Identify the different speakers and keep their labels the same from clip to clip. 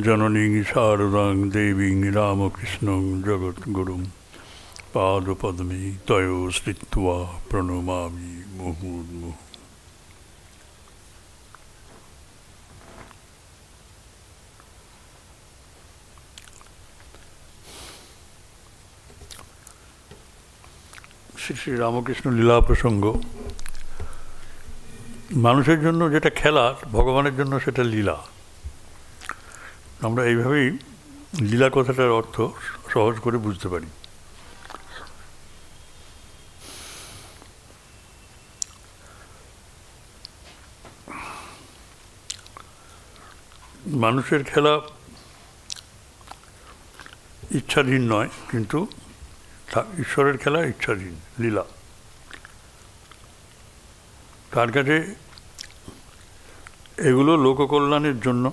Speaker 1: জননীং শারদাং দেবীং রামকৃষ্ণং জগদ্গুরুং পাদপদ্মে তয়ো শ্রিত্বা প্রণমামি মুহুর্মুহুঃ। শ্রী শ্রী রামকৃষ্ণ লীলা প্রসঙ্গ। মানুষের জন্য যেটা খেলা, ভগবানের জন্য সেটা লীলা। আমরা এইভাবেই লীলা কথাটার অর্থ সহজ করে বুঝতে পারি। মানুষের খেলা ইচ্ছাধীন নয়, কিন্তু ঈশ্বরের খেলা ইচ্ছাধীন, লীলা। তার কাছে এগুলো লোককল্যাণের জন্য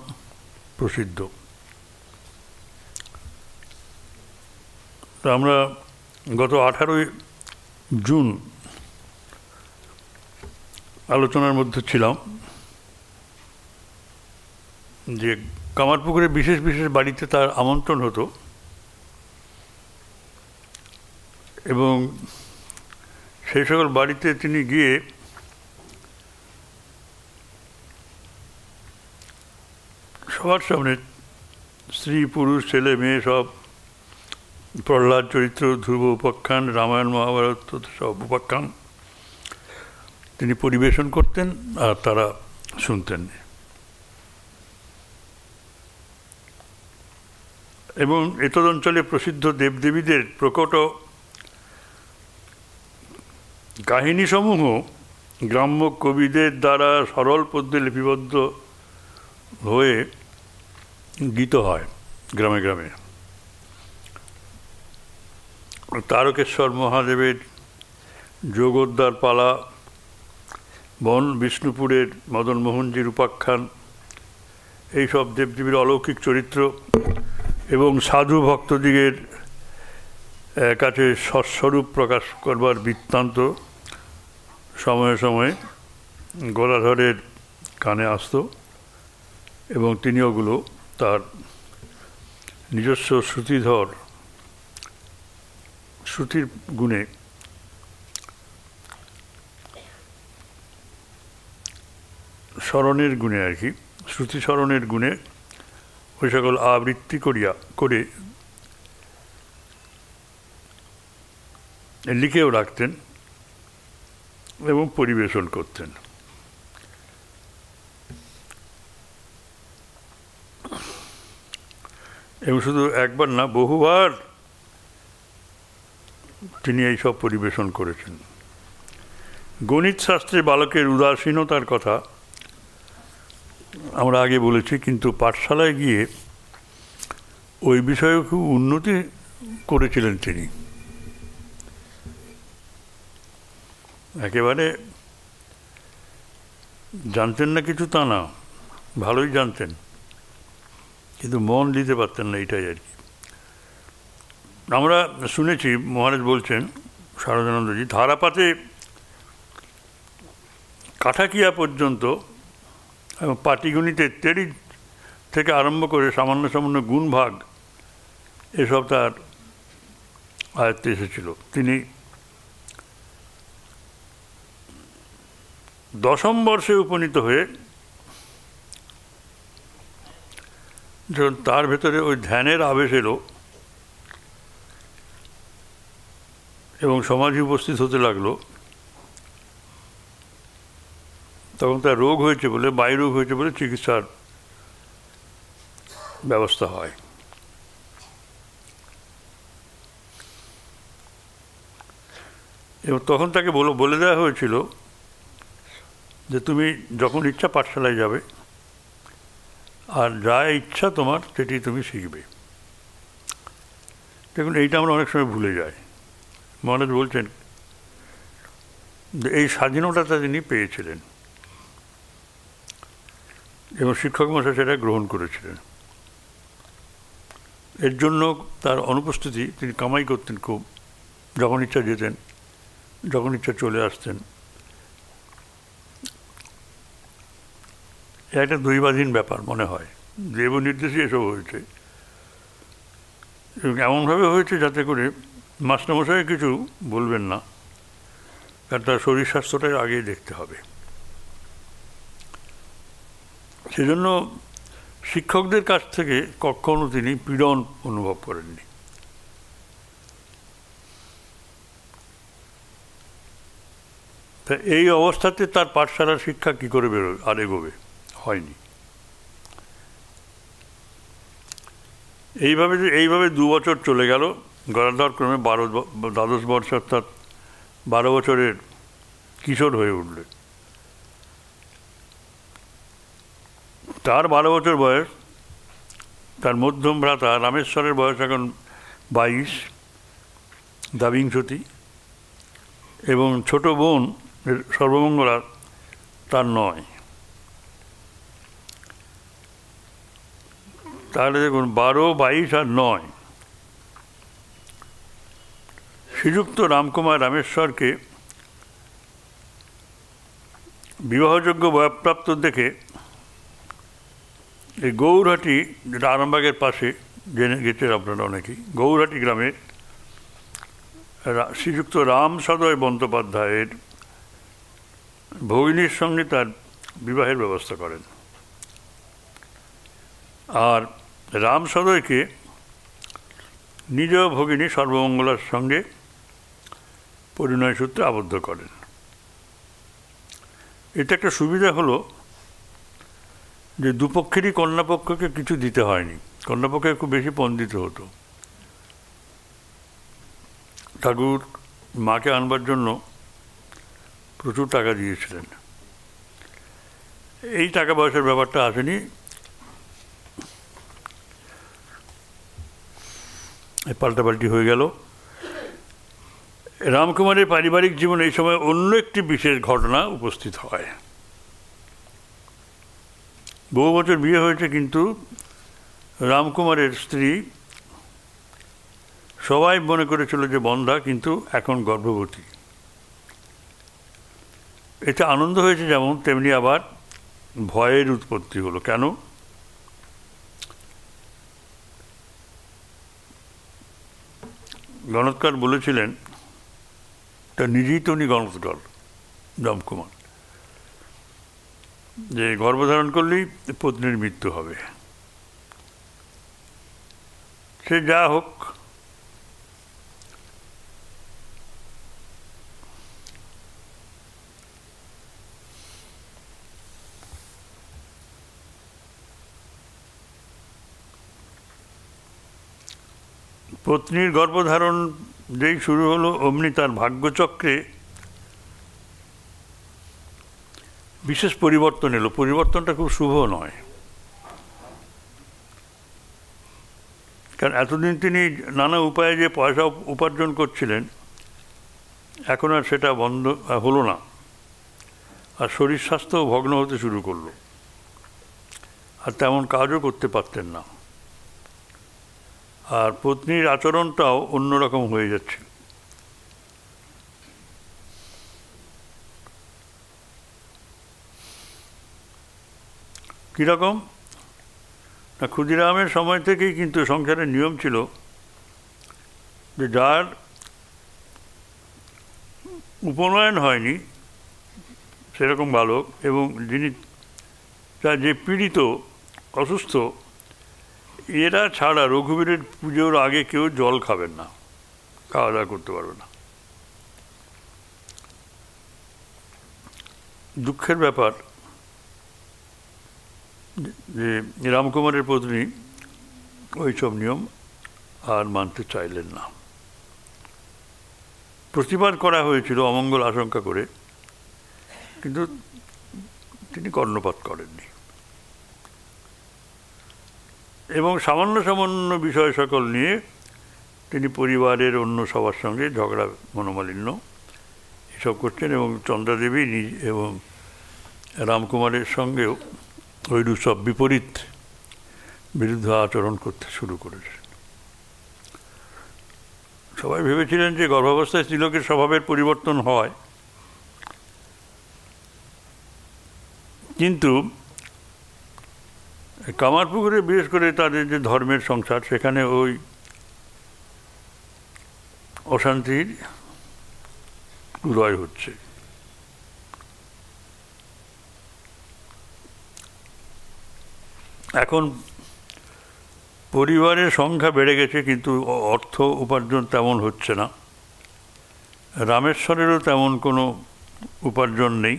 Speaker 1: প্রসিদ্ধ। তো আমরা গত 18ই জুন আলোচনার মধ্যে ছিলাম যে কামারপুকুরে বিশেষ বিশেষ বাড়িতে তার আমন্ত্রণ হতো, এবং সেই সকল বাড়িতে তিনি গিয়ে সবার সামনে স্ত্রী পুরুষ ছেলে মেয়ে সব, প্রহ্লাদ চরিত্র, ধ্রুব উপাখ্যান, রামায়ণ মহাভারত সব উপাখ্যান তিনি পরিবেশন করতেন আর তারা শুনতেন। এবং এতদ অঞ্চলে প্রসিদ্ধ দেবদেবীদের প্রকট কাহিনীসমূহ গ্রাম্য কবিদের দ্বারা সরল পদ্যে লিপিবদ্ধ হয়ে গীত হয় গ্রামে গ্রামে। তারকেশ্বর মহাদেবের যোগোদ্ধার পালা, বন বিষ্ণুপুরের মদন মোহনজির উপাখ্যান, এইসব দেবদেবীর অলৌকিক চরিত্র এবং সাধু ভক্তদিগের কাছে সৎস্বরূপ প্রকাশ করবার বৃত্তান্ত সময়ে সময়ে গদাধরের কানে আসত, এবং তিনি ওগুলো তার নিজস্ব শ্রুতির গুণে স্মরণের গুণে আর কি, শ্রুতি স্মরণের গুণে ওই সকল আবৃত্তি করে লিখেও রাখতেন এবং পরিবেশন করতেন। এবং শুধু একবার না, বহুবার তিনি এইসব পরিবেশন করেছেন। গণিত শাস্ত্রে বালকের উদাসীনতার কথা আমরা আগে বলেছি, কিন্তু পাঠশালায় গিয়ে ওই বিষয়ে খুব উন্নতি করেছিলেন তিনি। একেবারে জানতেন না কিছু তা না, ভালোই জানতেন, কিন্তু মন দিতে পারতেন না, এটাই আর কি। আমরা শুনেছি মহারাজ বলছেন, শারদানন্দজি, ধারাপাতে কাঠাকিয়া পর্যন্ত এবং পাটিগণিতে তেরি থেকে আরম্ভ করে সামান্য সামান্য গুণভাগ এসব তার আয়ত্তে এসেছিল। তিনি 10ম বর্ষে উপনীত হয়ে যখন তার ভেতরে ওই ধ্যানের আবেশ এলো এবং সমাধি উপস্থিত হতে লাগলো, তখন তার রোগ হয়েছে বলে, বায়ুরোগ হয়েছে বলে চিকিৎসার ব্যবস্থা হয়। এবং তখন তাকে বলে দেওয়া হয়েছিল যে তুমি যখন ইচ্ছা পাঠশালায় যাবে, আর যা ইচ্ছা তোমার সেটি তুমি শিখবে। দেখুন, এইটা আমরা অনেক সময় ভুলে যাই। মহারাজ বলছেন যে এই স্বাধীনতাটা তিনি পেয়েছিলেন এবং শিক্ষক মশাই সেটা গ্রহণ করেছিলেন। এর জন্য তার অনুপস্থিতি, তিনি কামাই করতেন খুব, যখন ইচ্ছা যেতেন, যখন ইচ্ছা চলে আসতেন। এটা একটা দৈবাধীন ব্যাপার মনে হয়। দেব নির্দেশে এসব হয়েছে, এবং এমনভাবে হয়েছে যাতে করে মাস্টারমশাই কিছু বলবেন না, কারণ তার শরীর স্বাস্থ্যটাই আগেই দেখতে হবে। সেজন্য শিক্ষকদের কাছ থেকে কখনো তিনি পীড়ন অনুভব করেননি। তা এই অবস্থাতে তার পাঠশালার শিক্ষা কী করে বেরোবে আর এগোবে? হয়নি। এইভাবে 2 বছর চলে গেল। গদাধর ক্রমে দ্বাদশ বর্ষে, অর্থাৎ 12 বছরের কিশোর হয়ে উঠলেন। তার 12 বছর বয়স, তার মধ্যম ভ্রাতা রামেশ্বরের বয়স এখন 22, দাবিংশতি, এবং ছোট বোন সর্বমঙ্গলা তার 9। তাহলে দেখুন 12, 22 আর 9। শ্রীযুক্ত রামকুমার রামেশ্বরকে বিবাহযোগ্য বয়প্রাপ্ত দেখে এই গৌরহাটি, যেটা আরামবাগের পাশে, জেনে গেছেন আপনারা অনেকেই, গৌরহাটি গ্রামে শ্রীযুক্ত রাম সদয় বন্দ্যোপাধ্যায়ের ভগিনীর সঙ্গে তার বিবাহের ব্যবস্থা করেন। আর রাম সদয়কে নিজ ভগিনী সর্বমঙ্গলার সঙ্গে পরিণয় সূত্রে আবদ্ধ করেন। এটা একটা সুবিধা হলো যে দুপক্ষেরই কন্যাপক্ষকে কিছু দিতে হয়নি। কন্যাপক্ষে খুব বেশি পণ দিতে হতো। ঠাকুর মাকে আনবার জন্য প্রচুর টাকা দিয়েছিলেন। এই টাকা পয়সার ব্যাপারটা আসেনি। পাল্টাপাল্টি হয়ে গেল। রামকুমারের পারিবারিক জীবনে এই সময় অন্য একটি বিশেষ ঘটনা উপস্থিত হয়। বহু বছর বিয়ে হয়েছে, কিন্তু রামকুমারের স্ত্রী সবাই মনে করেছিল যে বন্ধা, কিন্তু এখন গর্ভবতী। এটা আনন্দ হয়েছে যেমন, তেমনি আবার ভয়ের উৎপত্তি হলো। কেন? গণৎকার বলেছিলেন, তা নিজেই তো উনি গণৎকার রামকুমার, যে গর্ভধারণ করলেই পত্নীর মৃত্যু হবে। সে যা হোক, পত্নীর গর্ভধারণ যেই শুরু হলো, অমনি তার ভাগ্যচক্রে বিশেষ পরিবর্তন এলো। পরিবর্তনটা খুব শুভ নয়, কারণ এতদিন তিনি নানা উপায়ে যে পয়সা উপার্জন করছিলেন, এখন আর সেটা বন্ধ হলো না। আর শরীর স্বাস্থ্য ভগ্ন হতে শুরু করলো, আর তেমন কাজও করতে পারতেন না। আর পত্নীর আচরণটাও অন্যরকম হয়ে যাচ্ছে। কীরকম না, ক্ষুদিরামের সময় থেকেই কিন্তু সংসারের নিয়ম ছিল যে যার উপনয়ন হয়নি সেরকম বালক, এবং যিনি তার যে পীড়িত অসুস্থ, এরা ছাড়া রঘুবীরের পুজোর আগে কেউ জল খাবেন না, খাওয়া দাওয়া করতে পারবে না। দুঃখের ব্যাপার যে রামকুমারের পত্নী ওইসব নিয়ম আর মানতে চাইলেন না। প্রতিবাদ করা হয়েছিল অমঙ্গল আশঙ্কা করে, কিন্তু তিনি কর্ণপাত করেননি, এবং সামান্য সামান্য বিষয় সকল নিয়ে তিনি পরিবারের অন্য সবার সঙ্গে ঝগড়া, মনোমালিন্য এসব করছেন, এবং চন্দ্রাদেবী এবং রামকুমারের সঙ্গেও ওইরূপ সব বিপরীত বিরুদ্ধ আচরণ করতে শুরু করেছেন। সবাই ভেবেছিলেন যে গর্ভাবস্থায় স্ত্রীলোকের স্বভাবের পরিবর্তন হয়, কিন্তু কামারপুকুরে বিশেষ করে তাদের যে ধর্মের সংসার, সেখানে ওই অশান্তির উদয় হচ্ছে। এখন পরিবারের সংখ্যা বেড়ে গেছে, কিন্তু অর্থ উপার্জন তেমন হচ্ছে না। রামেশ্বরেরও তেমন কোনো উপার্জন নেই।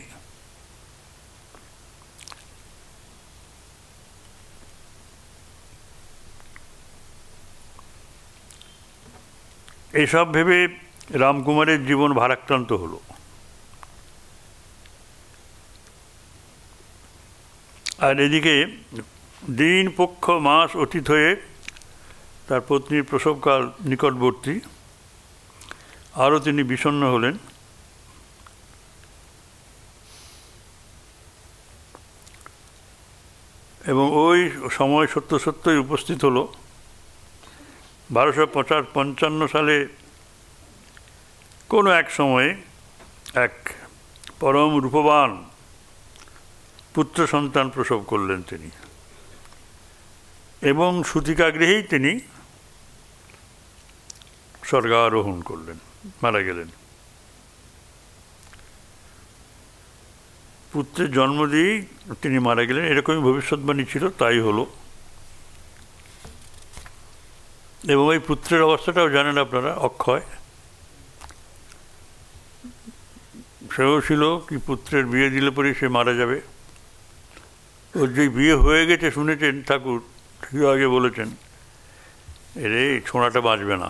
Speaker 1: এইসব ভেবে রামকুমারের জীবন ভারাক্রান্ত হলো। আর এদিকে দিন, পক্ষ, মাস অতীত হয়ে তার পত্নীর প্রসবকাল নিকটবর্তী। আরও তিনি বিষণ্ণ হলেন। এবং ওই সময় সত্যই উপস্থিত হলো 1255 সালে কোনো এক সময়ে এক পরম রূপবান পুত্র সন্তান প্রসব করলেন তিনি, এবং সূতিকাগৃহেই তিনি স্বর্গারোহণ করলেন, মারা গেলেন। পুত্রের জন্ম দিয়েই তিনি মারা গেলেন, এরকমই ভবিষ্যৎবাণী ছিল, তাই হলো। এবং এই পুত্রের অবস্থাটাও জানেন আপনারা, অক্ষয়। সেও ছিল কি পুত্রের বিয়ে দিলে পরেই সে মারা যাবে। ওর যে বিয়ে হয়ে গেছে শুনেছেন ঠাকুর ঠিক আগে বলেছেন, এরে ছোঁড়াটা বাঁচবে না,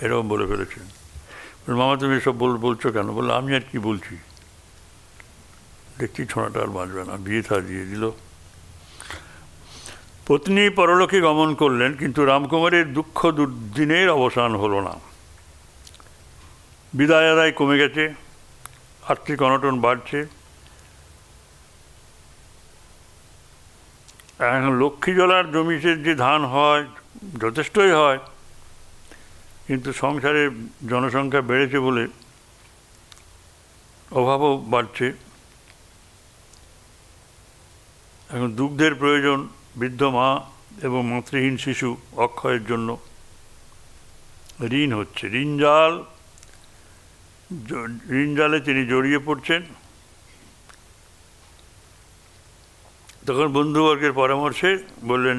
Speaker 1: এরকম বলে ফেলেছেন। মামা তুমি এসব বলছো কেন? বললো আমি আর কি বলছি, দেখছি ছোঁড়াটা আর বাঁচবে না, বিয়ে থা দিয়ে দিল। পত্নী পরলোকে গমন করলেন, কিন্তু রামকুমারের দুঃখ দুর্দিনের অবসান হলো না। বিদায় আদায় কমে গেছে, আর্থিক অনটন বাড়ছে। এখন লক্ষ্মীজলার জমিতে যে ধান হয় যথেষ্টই হয়, কিন্তু সংসারে জনসংখ্যা বেড়েছে বলে অভাবও বাড়ছে। এখন দুগ্ধের প্রয়োজন বৃদ্ধ মা এবং মাতৃহীন শিশু অক্ষয়ের জন্য। ঋণ হচ্ছে, ঋণ জালে তিনি জড়িয়ে পড়ছেন। তখন বন্ধুবর্গের পরামর্শে বললেন,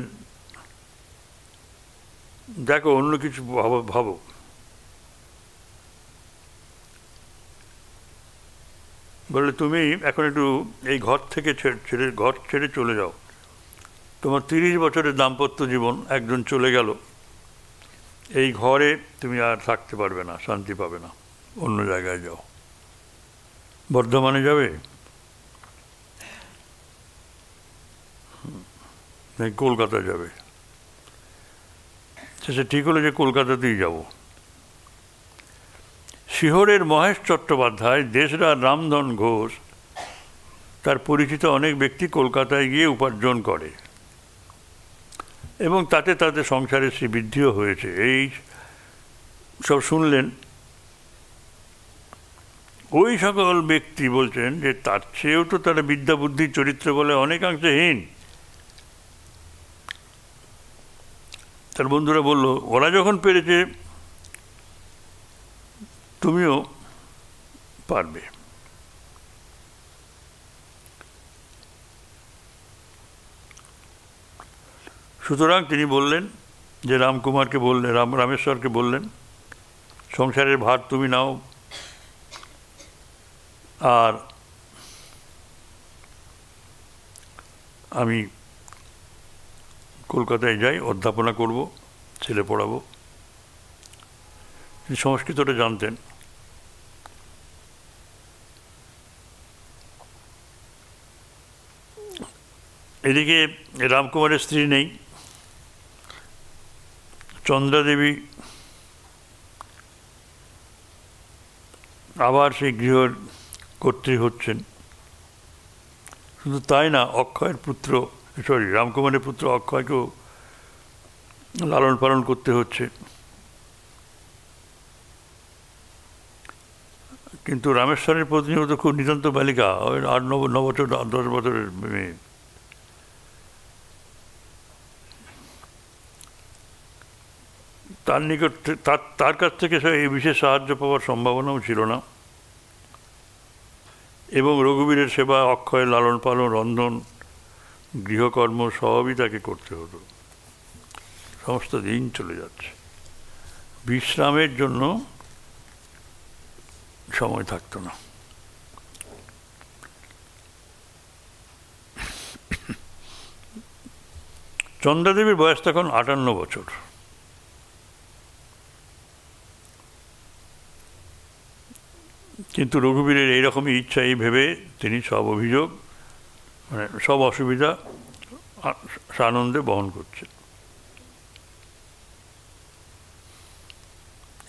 Speaker 1: দেখো অন্য কিছু ভাবো। বললে তুমি এখন একটু এই ঘর থেকে ছেড়ে চলে যাও। তোমার 30 বছরের দাম্পত্য জীবন একজন চলে গেল, এই ঘরে তুমি আর থাকতে পারবে না, শান্তি পাবে না, অন্য জায়গায় যাও। বর্ধমানে যাবে, কলকাতা যাবে। সে ঠিক হলো যে কলকাতাতেই যাব। শিহরের মহেশ চট্টোপাধ্যায়, দেশরার রামধন ঘোষ, তার পরিচিত অনেক ব্যক্তি কলকাতায় গিয়ে উপার্জন করে এবং তাতে তাদের সংসারের শ্রীবৃদ্ধিও হয়েছে। এই সব শুনলেন। ওই সকল ব্যক্তি বলছেন যে তার চেয়েও তো তারা বিদ্যা বুদ্ধি চরিত্র বলে অনেকাংশে হীন। তার বন্ধুরা বলল, ওরা যখন পেরেছে তুমিও পারবে। সুতরাং তিনি বললেন যে রামকুমারকে বললেন, রামেশ্বরকে বললেন, সংসারের ভার তুমি নাও, আর আমি কলকাতায় যাই, অধ্যাপনা করব, ছেলে পড়াবো। তিনি সংস্কৃতটা জানতেন। এদিকে রামকুমারের স্ত্রী নেই, চন্দ্রাদেবী আবার সেই গৃহের কর্ত্রী হচ্ছেন। শুধু তাই না, রামকুমারের পুত্র অক্ষয়কেও লালন পালন করতে হচ্ছে। কিন্তু রামেশ্বরের পত্নীও তো খুব নিতান্ত বালিকা, ওই 8-9 বছর 10 বছরের মেয়ে। তার নিকট তার কাছ থেকে এই বিশেষ সাহায্য পাওয়ার সম্ভাবনাও ছিল না, এবং রঘুবীরের সেবা, অক্ষয় লালন পালন, রন্ধন, গৃহকর্ম সবই তাকে করতে হতো। সমস্ত দিন চলে যাচ্ছে, বিশ্রামের জন্য সময় থাকতো না। চন্দ্রাদেবীর বয়স তখন 58 বছর। কিন্তু রঘুবীরের এইরকমই ইচ্ছা, এই ভেবে তিনি সব অভিযোগ, মানে সব অসুবিধা সানন্দে বহন করছেন।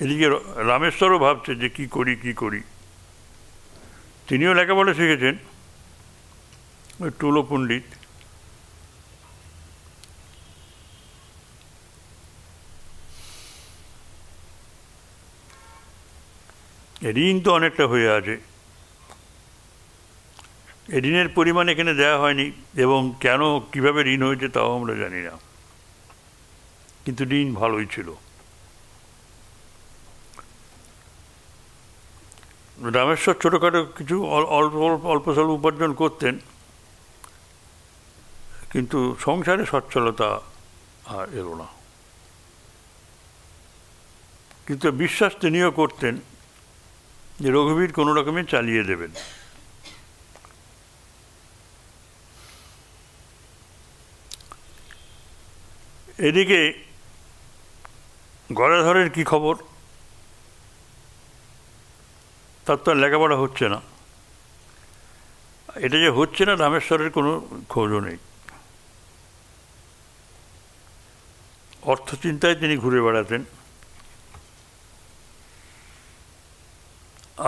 Speaker 1: এদিকে রামেশ্বরও ভাবছে যে কি করি। তিনিও লেখাপড়া শিখেছেন, ওই টুলো পণ্ডিত। ঋণ তো অনেকটা হয়ে আছে, ঋণের পরিমাণ এখানে দেওয়া হয়নি, এবং কেন কিভাবে ঋণ হয়েছে তাও আমরা জানি না, কিন্তু ঋণ ভালোই ছিল। রামেশ্বর ছোটোখাটো কিছু অল্প স্বল্প উপার্জন করতেন, কিন্তু সংসারে সচ্ছলতা আর এলো না। কিন্তু বিশ্বাস তিনিও করতেন যে রঘুবীর কোনো রকমে চালিয়ে দেবেন। এদিকে গদাধরের কি খবর? তার তো আর লেখাপড়া হচ্ছে না। এটা যে হচ্ছে না, রামেশ্বরের কোনো খোঁজও নেই। অর্থচিন্তায় তিনি ঘুরে বেড়াতেন।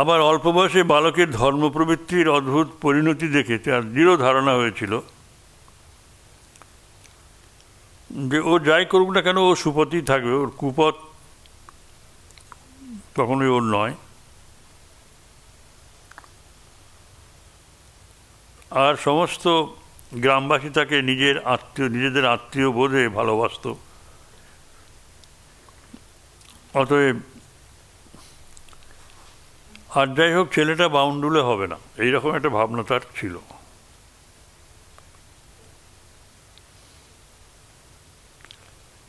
Speaker 1: আবার অল্প বয়সে বালকের ধর্মপ্রবৃত্তির অদ্ভুত পরিণতি দেখে তার দৃঢ় ধারণা হয়েছিল যে ও যাই করুক না কেন, ও সুপথই থাকবে, ওর কুপথ কখনোই ওর নয়। আর সমস্ত গ্রামবাসী তাকে নিজেদের আত্মীয় বোধে ভালোবাসত। অতএব আর যাই হোক, ছেলেটা বাউন্ডুলে হবে না, এইরকম একটা ভাবনা তার ছিল।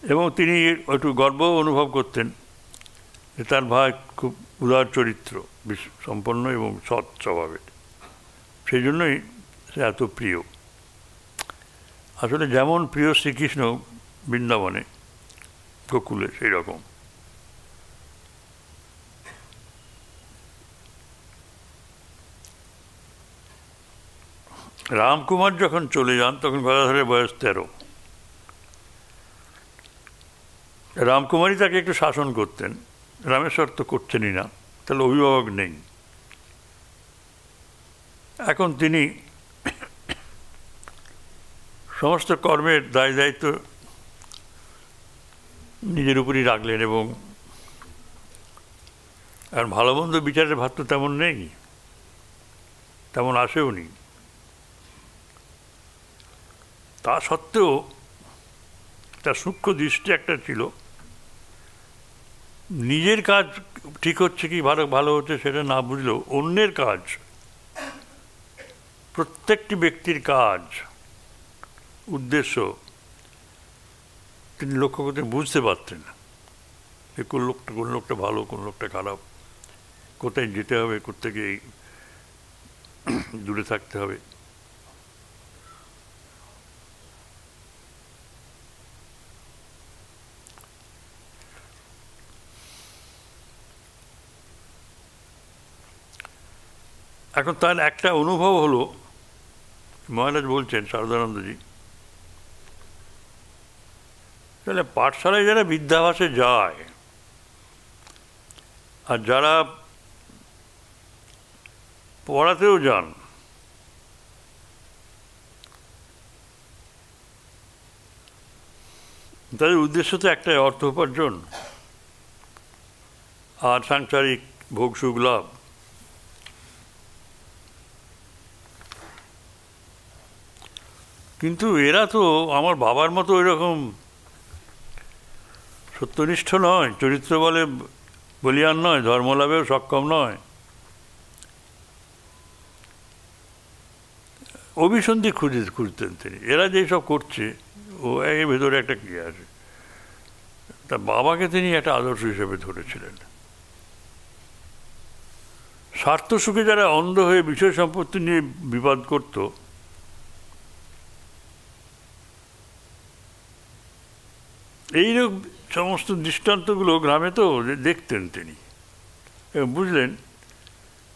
Speaker 1: এবং তিনি একটু গর্ব অনুভব করতেন যে তার ভাই খুব উদার চরিত্র সম্পন্ন এবং সৎ স্বভাবের, সেই জন্যই সে এত প্রিয়। আসলে যেমন প্রিয় শ্রীকৃষ্ণ বৃন্দাবনে গোকুলে, সেই রকম। রামকুমার যখন চলে যান তখন গদাধরের বয়স 13। রামকুমারই তাকে একটু শাসন করতেন, রামেশ্বর তো করছেনই না, তাহলে অভিভাবক নেই। এখন তিনি সমস্ত কর্মের দায় দায়িত্ব নিজের উপরই রাখলেন, এবং আর ভালো মন্দ বিচারের ভার তো তেমন নেই, তেমন আসেও নি। তা সত্ত্বেও তার সূক্ষ্ম দৃষ্টি একটা ছিল, নিজের কাজ ঠিক হচ্ছে কি ভালো হচ্ছে সেটা না বুঝলেও অন্যের কাজ, প্রত্যেকটি ব্যক্তির কাজ, উদ্দেশ্য তিনি লক্ষ্য করতে বুঝতে পারতেন যে কোন লোকটা ভালো, কোন লোকটা খারাপ, কোথায় যেতে হবে, কোত্থেকে দূরে থাকতে হবে। এখন তার একটা অনুভব হলো, মহারাজ বলছেন শারদানন্দজি, তাহলে পাঠশালায় যারা বিদ্যাভ্যাসে যায় আর যারা পড়াতেও যান, তাদের উদ্দেশ্য তো একটাই, অর্থ উপার্জন আর সাংসারিক ভোগ সুখ লাভ। কিন্তু এরা তো আমার বাবার মতো ওইরকম সত্যনিষ্ঠ নয়, চরিত্র বলে বলিয়ান নয়, ধর্মলাভেও সক্ষম নয়, অভিসন্ধি খুঁজতেন তিনি। এরা যেসব করছে ও এর ভেতরে একটা কী আছে। তা বাবাকে তিনি একটা আদর্শ হিসেবে ধরেছিলেন। স্বার্থ সুখে যারা অন্ধ হয়ে বিষয় সম্পত্তি নিয়ে বিবাদ করত, এইরকম সমস্ত দৃষ্টান্তগুলো গ্রামে তো দেখতেন তিনি এবং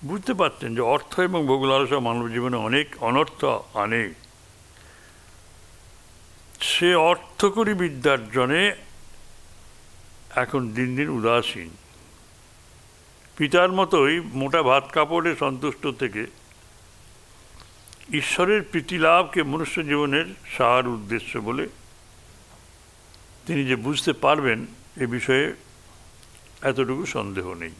Speaker 1: বুঝতে পারতেন যে অর্থ এবং ভোগ লালসা মানব জীবনে অনেক অনর্থ আনে। সে অর্থকরী বিদ্যার্জনে এখন দিন দিন উদাসীন। পিতার মতোই মোটা ভাত কাপড়ে সন্তুষ্ট থেকে ঈশ্বরের প্রীতি লাভকে মনুষ্য জীবনের সার উদ্দেশ্য বলে তিনি যে বুঝতে পারবেন এ বিষয়ে এতটুকু সন্দেহ নেই।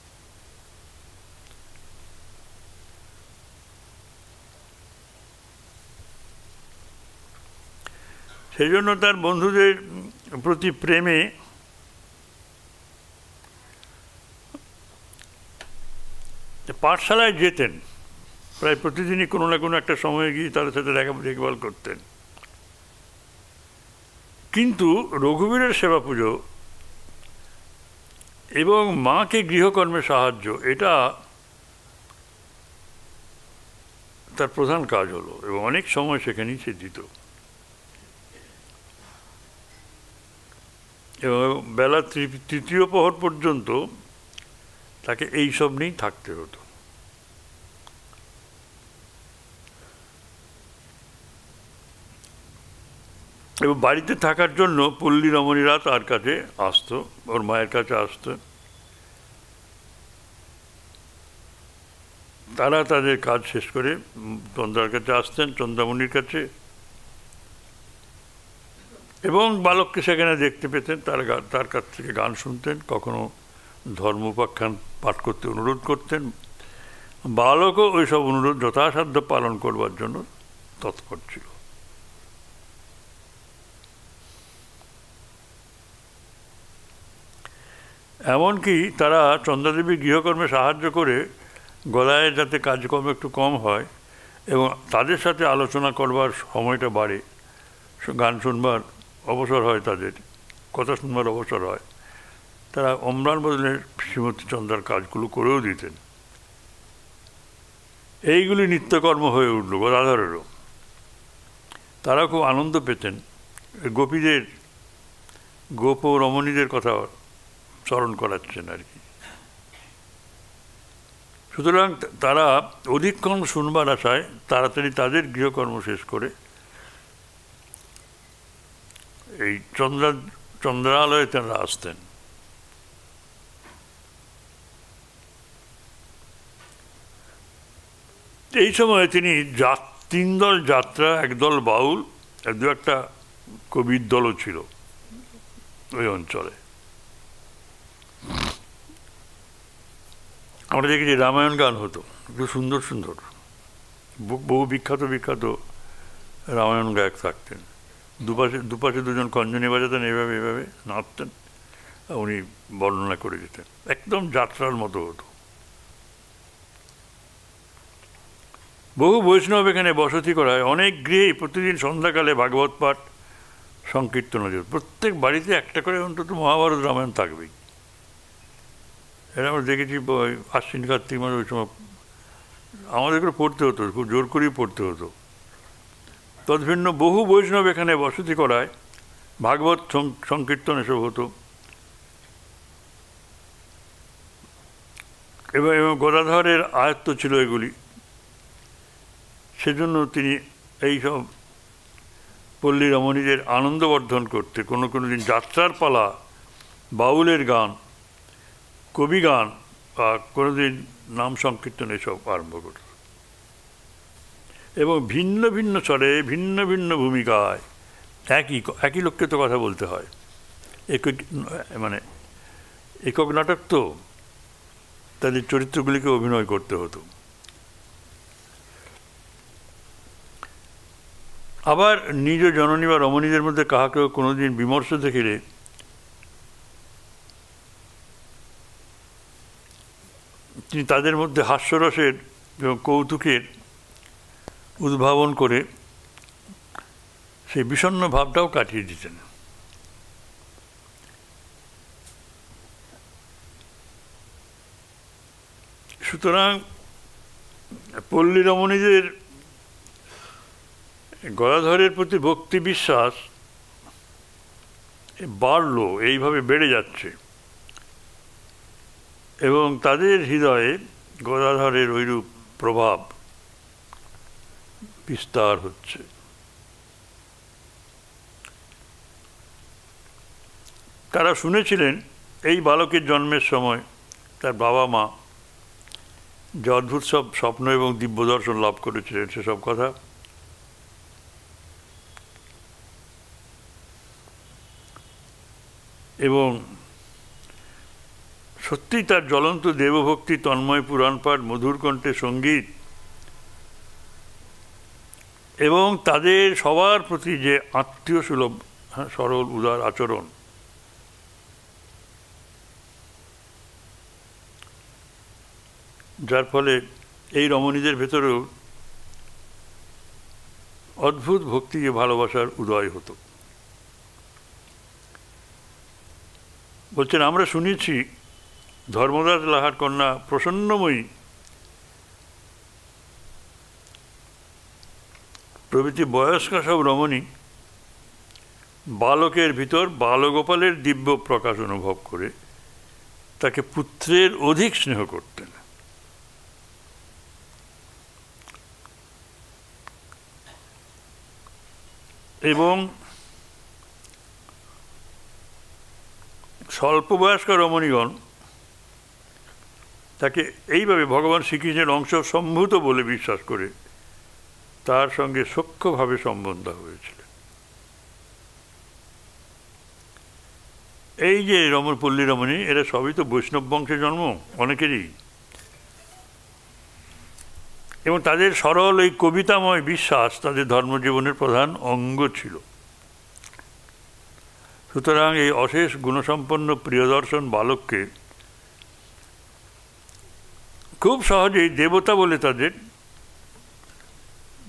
Speaker 1: সেই জন্য তার বন্ধুদের প্রতি প্রেমে পাঠশালায় যেতেন, প্রায় প্রতিদিনই কোনো না কোনো একটা সময়ে গিয়ে তাদের সাথে দেখভাল করতেন। কিন্তু রঘুবীরের সেবা পুজো এবং মাকে গৃহকর্মে সাহায্য, এটা তার প্রধান কাজ হলো এবং অনেক সময় সেখানেই সে দিত। এবং বেলা তৃতীয় প্রহর পর্যন্ত তাকে এইসব নিয়েই থাকতে হতো। এবং বাড়িতে থাকার জন্য পল্লী রমণীরা তার কাছে আসতো, ওর মায়ের কাছে আসতো। তারা তাদের কাজ শেষ করে চন্দ্রার কাছে আসতেন, চন্দ্রামণির কাছে, এবং বালককে সেখানে দেখতে পেতেন। তার কাছ থেকে গান শুনতেন, কখনো ধর্ম উপাখ্যান পাঠ করতে অনুরোধ করতেন। বালকও ওইসব অনুরোধ যথাসাধ্য পালন করবার জন্য তৎপর ছিল। এমনকি তারা চন্দ্রাদেবীর গৃহকর্মে সাহায্য করে গলায় যাতে কাজকর্ম একটু কম হয় এবং তাদের সাথে আলোচনা করবার সময়টা বাড়ে, গান শুনবার অবসর হয়, তাদের কথা শুনবার অবসর হয়, তারা অম্লান বদলের শ্রীমতী চন্দ্রার কাজগুলো করেও দিতেন। এইগুলি নিত্যকর্ম হয়ে উঠল গদাধরেরও। তারা খুব আনন্দ পেতেন গোপীদের, গোপ রমণীদের কথা স্মরণ করাচ্ছেন আর কি। সুতরাং তারা অধিকক্ষণ শুনবার আশায় তাড়াতাড়ি তাদের গৃহকর্ম শেষ করে এই চন্দ্রালয়ে তারা আসতেন। এই সময় তিনি 3 দল যাত্রা, 1 দল বাউল, আর 2-1টা কবির দলও ছিল ওই অঞ্চলে। আমরা দেখেছি রামায়ণ গান হতো, খুব সুন্দর সুন্দর, বহু বিখ্যাত রামায়ণ গায়ক থাকতেন। দুপাশে দুজন কঞ্জনি বাজাতেন, এভাবে নাচতেন, উনি বর্ণনা করে যেতেন। একদম যাত্রার মতো হতো। বহু বৈষ্ণব এখানে বসতি করায় অনেক গৃহেই প্রতিদিন সন্ধ্যাকালে ভাগবত পাঠ, সংকীর্তন হতো। প্রত্যেক বাড়িতে একটা করে অন্তত মহাভারত রামায়ণ থাকবেই। এটা আমরা দেখেছি আশ্বিন কার্তিক মাসে, ওই সময় আমাদের করে পড়তে হতো, খুব জোর করেই পড়তে হতো। তদ্ভিন্ন বহু বৈষ্ণব এখানে বসতি করায় ভাগবত সংকীর্তন এসব হতো। এবং গদাধরের আয়ত্ত ছিল এগুলি। সেজন্য তিনি এইসব পল্লী রমণীদের আনন্দবর্ধন করতে কোনো দিন যাত্রার পালা, বাউলের গান, কবি গান, বা কোনোদিন নাম সংকীর্তন এসব আরম্ভ করত। এবং ভিন্ন ভিন্ন স্বরে, ভিন্ন ভিন্ন ভূমিকায় একই লোককে তো কথা বলতে হয়, একক নাটক তো, তাদের চরিত্রগুলিকে অভিনয় করতে হতো। আবার নিজ জননী বা রমণীদের মধ্যে কাহাকেও কোনোদিন বিমর্ষ দেখিলে তিনি তাদের মধ্যে হাস্যরসের এবং কৌতুকের উদ্ভাবন করে সেই বিষণ্ণ ভাবটাও কাটিয়ে দিতেন। সুতরাং পল্লী রমণীদের গদাধরের প্রতি ভক্তি বিশ্বাস বাড়লো, এইভাবে বেড়ে যাচ্ছে এবং তাদের হৃদয়ে গদাধরের ঐরূপ প্রভাব বিস্তার হচ্ছে। তারা শুনেছিলেন এই বালকের জন্মের সময় তার বাবা মা যে অদ্ভুত সব স্বপ্ন এবং দিব্য দর্শন লাভ করেছিলেন সেসব কথা, এবং সত্যিই তার জ্বলন্ত দেবভক্তি, তন্ময় পুরাণ পাঠ, মধুর কণ্ঠে সঙ্গীত এবং তাদের সবার প্রতি যে আত্মীয় সুলভ সরল উদার আচরণ, যার ফলে এই রমণীদের ভেতরেও অদ্ভুত ভক্তি ও ভালোবাসার উদয় হতো। বলছেন, আমরা শুনেছি ধর্মদাস লাহার কন্যা প্রসন্নময়ী প্রভৃতি বয়স্কা সব রমণী বালকের ভিতর বালগোপালের দিব্য প্রকাশ অনুভব করে তাকে পুত্রের অধিক স্নেহ করতেন। এবং স্বল্পবয়স্ক রমণীগণ তাকে এইভাবে ভগবান শ্রীকৃষ্ণের অংশ সম্ভূত বলে বিশ্বাস করে তার সঙ্গে সূক্ষ্মভাবে সম্বন্ধ হয়েছিল। এই যে পল্লী রমণী, এরা সবই তো বৈষ্ণব বংশে জন্ম অনেকেরই, এবং তাদের সরল এই কবিতাময় বিশ্বাস তাদের ধর্মজীবনের প্রধান অঙ্গ ছিল। সুতরাং এই অশেষ গুণসম্পন্ন প্রিয়দর্শন বালককে খুব সহজেই দেবতা বলে তাদের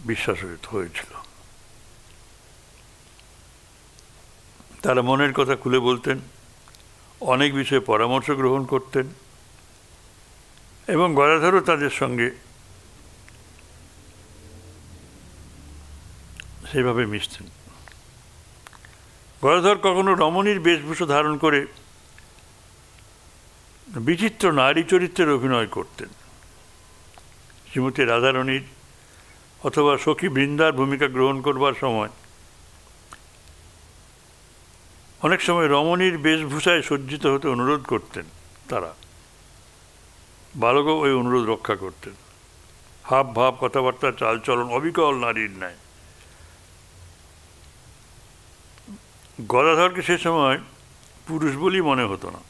Speaker 1: বিশ্বাস হয়েছিল। তারা মনের কথা খুলে বলতেন, অনেক বিষয়ে পরামর্শ গ্রহণ করতেন এবং গদাধরও তাদের সঙ্গে সেইভাবে মিশতেন। গদাধর কখনো রমণীর বেশভূষা ধারণ করে বিচিত্র নারী চরিত্রের অভিনয় করতেন। শ্রীমতী রাধারণীর অথবা সখী বৃন্দার ভূমিকা গ্রহণ করবার সময় অনেক সময় রমণীর বেশভূষায় সজ্জিত হতে অনুরোধ করতেন তারা। বালকও ওই অনুরোধ রক্ষা করতেন। হাব ভাব, কথাবার্তা, চালচলন অবিকল নারীর ন্যায়। গদাধরকে সে সময় পুরুষ বলেই মনে হতো না।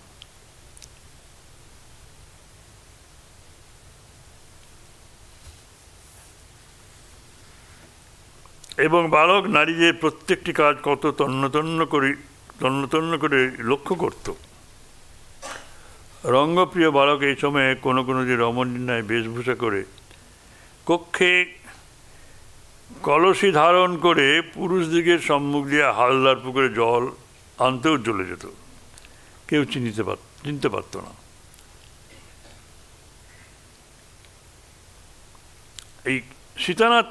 Speaker 1: এবং বালক নারীদের প্রত্যেকটি কাজ কত তন্ন করে লক্ষ্য করত। রঙ্গপ্রিয় বালক এই সময়ে কোনো কোনো যে রমণীর ন্যায় বেশভূষা করে কক্ষে কলসি ধারণ করে পুরুষদিগের সম্মুখ দিয়ে হালদার পুকুরে জল আনতেও চলে যেত। কেউ চিনতে পারত না। এই সীতানাথ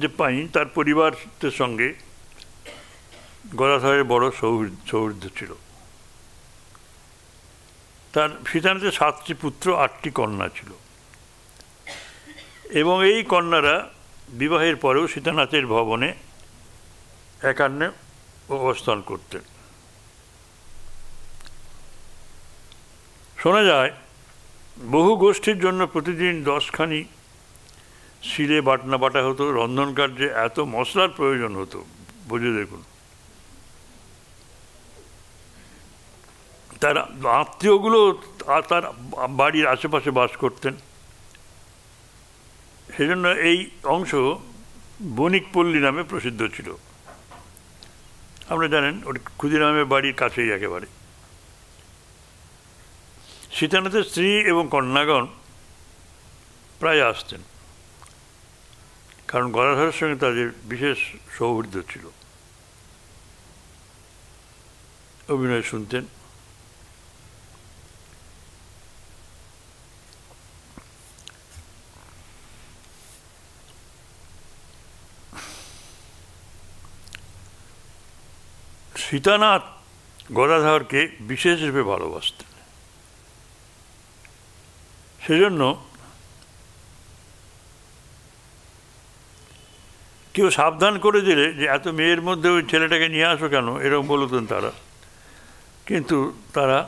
Speaker 1: যে পাই, তার পরিবারের সঙ্গে গদাধরের বড় সৌহৃদ্য ছিল। তার সীতানাথের 7টি পুত্র, 8টি কন্যা ছিল এবং এই কন্যারা বিবাহের পরেও সীতানাথের ভবনে একান্নে অবস্থান করতেন। শোনা যায় বহু গোষ্ঠীর জন্য প্রতিদিন 10খানি শিলে বাটনা বাটা হতো। রন্ধন কার্যে এত মশলার প্রয়োজন হতো, বুঝে দেখুন। তার আত্মীয়গুলো তার বাড়ির আশেপাশে বাস করতেন। সেজন্য এই অংশ বণিকপল্লী নামে প্রসিদ্ধ ছিল। আপনারা জানেন, ওটা ক্ষুদিরামের বাড়ির কাছেই একেবারে। সীতানাথের স্ত্রী এবং কন্যাগণ প্রায় আসতেন, কারণ গদাধরের সঙ্গে তাদের বিশেষ সৌহৃদ্য ছিল। অভিনয় শুনতেন। সীতানাথ গদাধরকে বিশেষরূপে ভালোবাসতেন। সেজন্য কেউ সাবধান করে দিলে যে এত মেয়ের মধ্যে ওই ছেলেটাকে নিয়ে আসো কেন, এরকম বলতেন তারা। কিন্তু তারা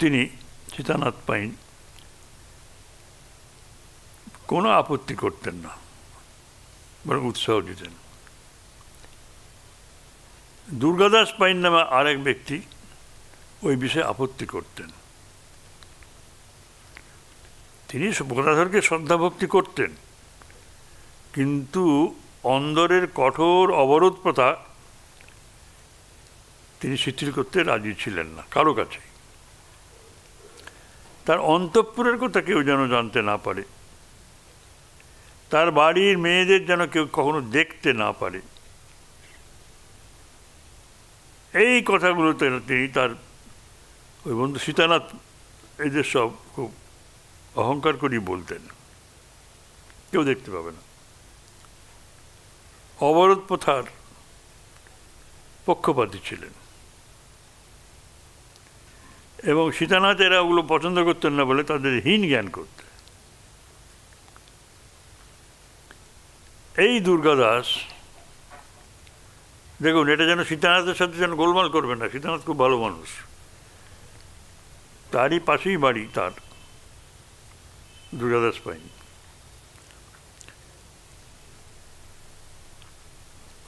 Speaker 1: তিনি সীতানাথ পাইন কোনো আপত্তি করতেন না, বরং উৎসাহ দিতেন। দুর্গাদাস পাইন নামে আরেক ব্যক্তি ওই বিষয়ে আপত্তি করতেন। তিনি গদাধরকে শ্রদ্ধা ভক্তি করতেন, কিন্তু অন্দরের কঠোর অবরোধ প্রথা তিনি শিথিল করতে রাজি ছিলেন না কারো কাছে। তার অন্তঃপুরের কথা কেউ যেন জানতে না পারে, তার বাড়ির মেয়েদের যেন কেউ কখনো দেখতে না পারে, এই কথাগুলোতে তিনি তার ওই বন্ধু সীতানাথ এদের সব খুব অহংকার করেই বলতেন, কেউ দেখতে পাবে না। অবরোধ প্রথার পক্ষপাতী ছিলেন এবং সীতানাথ এরা ওগুলো পছন্দ করতেন না বলে তাদের হীন জ্ঞান করতেন। এই দুর্গাদাস, দেখুন এটা যেন সীতানাথের সাথে যেন গোলমাল করবে না, সীতানাথ খুব ভালো মানুষ, তারই পাশেই বাড়ি তার, দুর্গাদাস পাইন।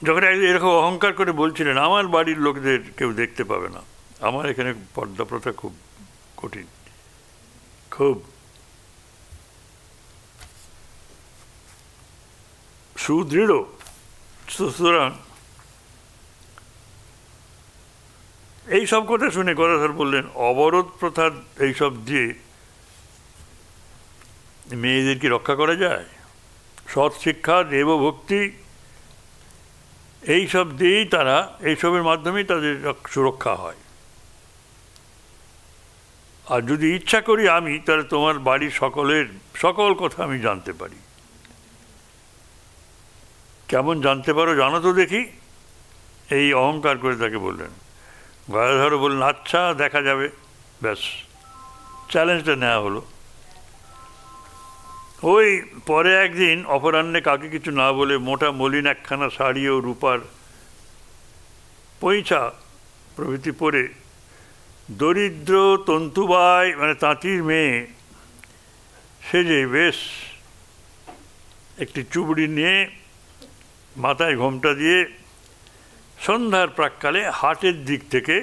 Speaker 1: যখন এরকম অহংকার করে বলছিলেন আমার বাড়ির লোকদের কেউ দেখতে পাবে না, আমার এখানে পর্দা প্রথা খুব কঠিন, খুব সুদৃঢ়, সুতরাং এই সব কথা শুনে গদাধর বললেন অবরোধ প্রথার এইসব দিয়ে মেয়েদেরকে রক্ষা করা যায়? সৎ শিক্ষা, দেবভক্তি এইসব দিয়েই তারা, এইসবের মাধ্যমেই তাদের সুরক্ষা হয়। আর যদি ইচ্ছা করি আমি, তাহলে তোমার বাড়ির সকল কথা আমি জানতে পারি। কেমন জানতে পারো জানো তো দেখি, এই অহংকার করে তাকে বললেন। গদাধর বললেন আচ্ছা দেখা যাবে। ব্যাস, চ্যালেঞ্জটা নেওয়া হলো। ওই পরে একদিন অপরাহ্নে কাকে কিছু না বলে মোটা মলিন একখানা শাড়ি ও রূপার পৈঁচা প্রভৃতি পরে দরিদ্র তন্তুবাই মানে তাঁতির মেয়ে সেজে বেশ একটি চুবড়ি নিয়ে মাথায় ঘোমটা দিয়ে সন্ধ্যার প্রাক্কালে হাটের দিক থেকে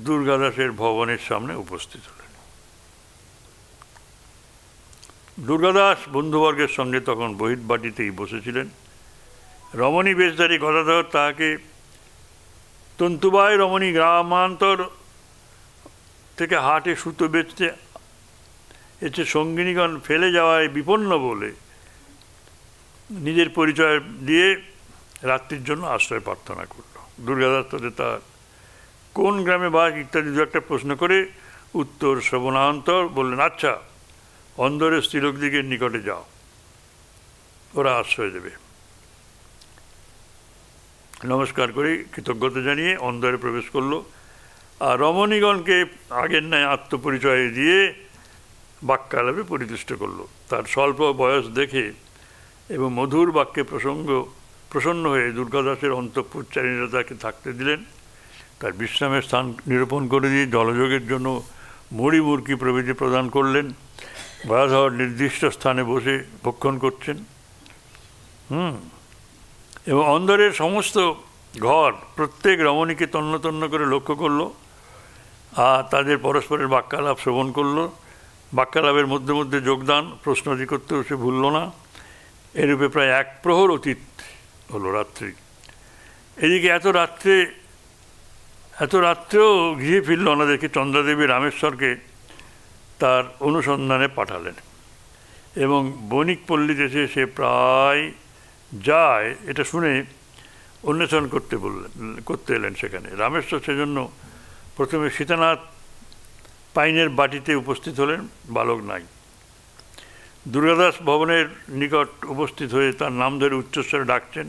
Speaker 1: দুর্গাদাসের ভবনের সামনে উপস্থিত হলেন। দুর্গাদাস বন্ধুবর্গের সঙ্গে তখন বহির্বাটিতেই বসেছিলেন। রমণী বেশধারী গদাধর তাহাকে তন্তুবাই রমণী গ্রামান্তর থেকে হাটে সুতো বেচতে এসে সঙ্গিনীগণ ফেলে যাওয়ায় বিপন্ন বলে নিজের পরিচয় দিয়ে রাত্রির জন্য আশ্রয় প্রার্থনা করল। দুর্গাদাস তাদের তার কোন গ্রামে বাস ইত্যাদি দু একটা প্রশ্ন করে উত্তর শ্রবণান্তর বললেন আচ্ছা অন্দরের স্ত্রীলোকদিগের নিকটে যাও, ওরা আশ্রয় দেবে। নমস্কার করে কৃতজ্ঞতা জানিয়ে অন্দরে প্রবেশ করলো। আর রমণীগণকে আগের ন্যায় আত্মপরিচয় দিয়ে বাক্যালাপে পরিতুষ্ট করলো। তার স্বল্প বয়স দেখে এবং মধুর বাক্যে প্রসন্ন হয়ে দুর্গাদাসের অন্তঃপুরচারিণীরা তাকে থাকতে দিলেন। তার বিশ্রামের স্থান নিরূপণ করে দিয়ে জলযোগের জন্য মুড়ি মুরকি প্রভৃতি প্রদান করলেন। গদাধর নির্দিষ্ট স্থানে বসে ভক্ষণ করছেন। এবং অন্দরের সমস্ত ঘর প্রত্যেক রমণীকে তন্ন তন্ন করে লক্ষ্য করলো আর তাদের পরস্পরের বাক্যালাপ শ্রবণ করলো। বাক্যালাপের মধ্যে মধ্যে যোগদান প্রশ্নাদি করতেও সে ভুলল না। এরূপে প্রায় 1 প্রহর অতীত হলো রাত্রি। এদিকে এত রাত্রেও গৃহে ফিরল না দেখে চন্দ্রাদেবী রামেশ্বরকে তার অনুসন্ধানে পাঠালেন। এবং বণিক পল্লী দেশে সে প্রায় যায় এটা শুনে অন্বেষণ করতে এলেন সেখানে। রামেশ্বর সেজন্য প্রথমে সীতানাথ পাইনের বাটিতে উপস্থিত হলেন, বালক নাই। দুর্গাদাস ভবনের নিকট উপস্থিত হয়ে তার নাম ধরে উচ্চস্বরে ডাকছেন।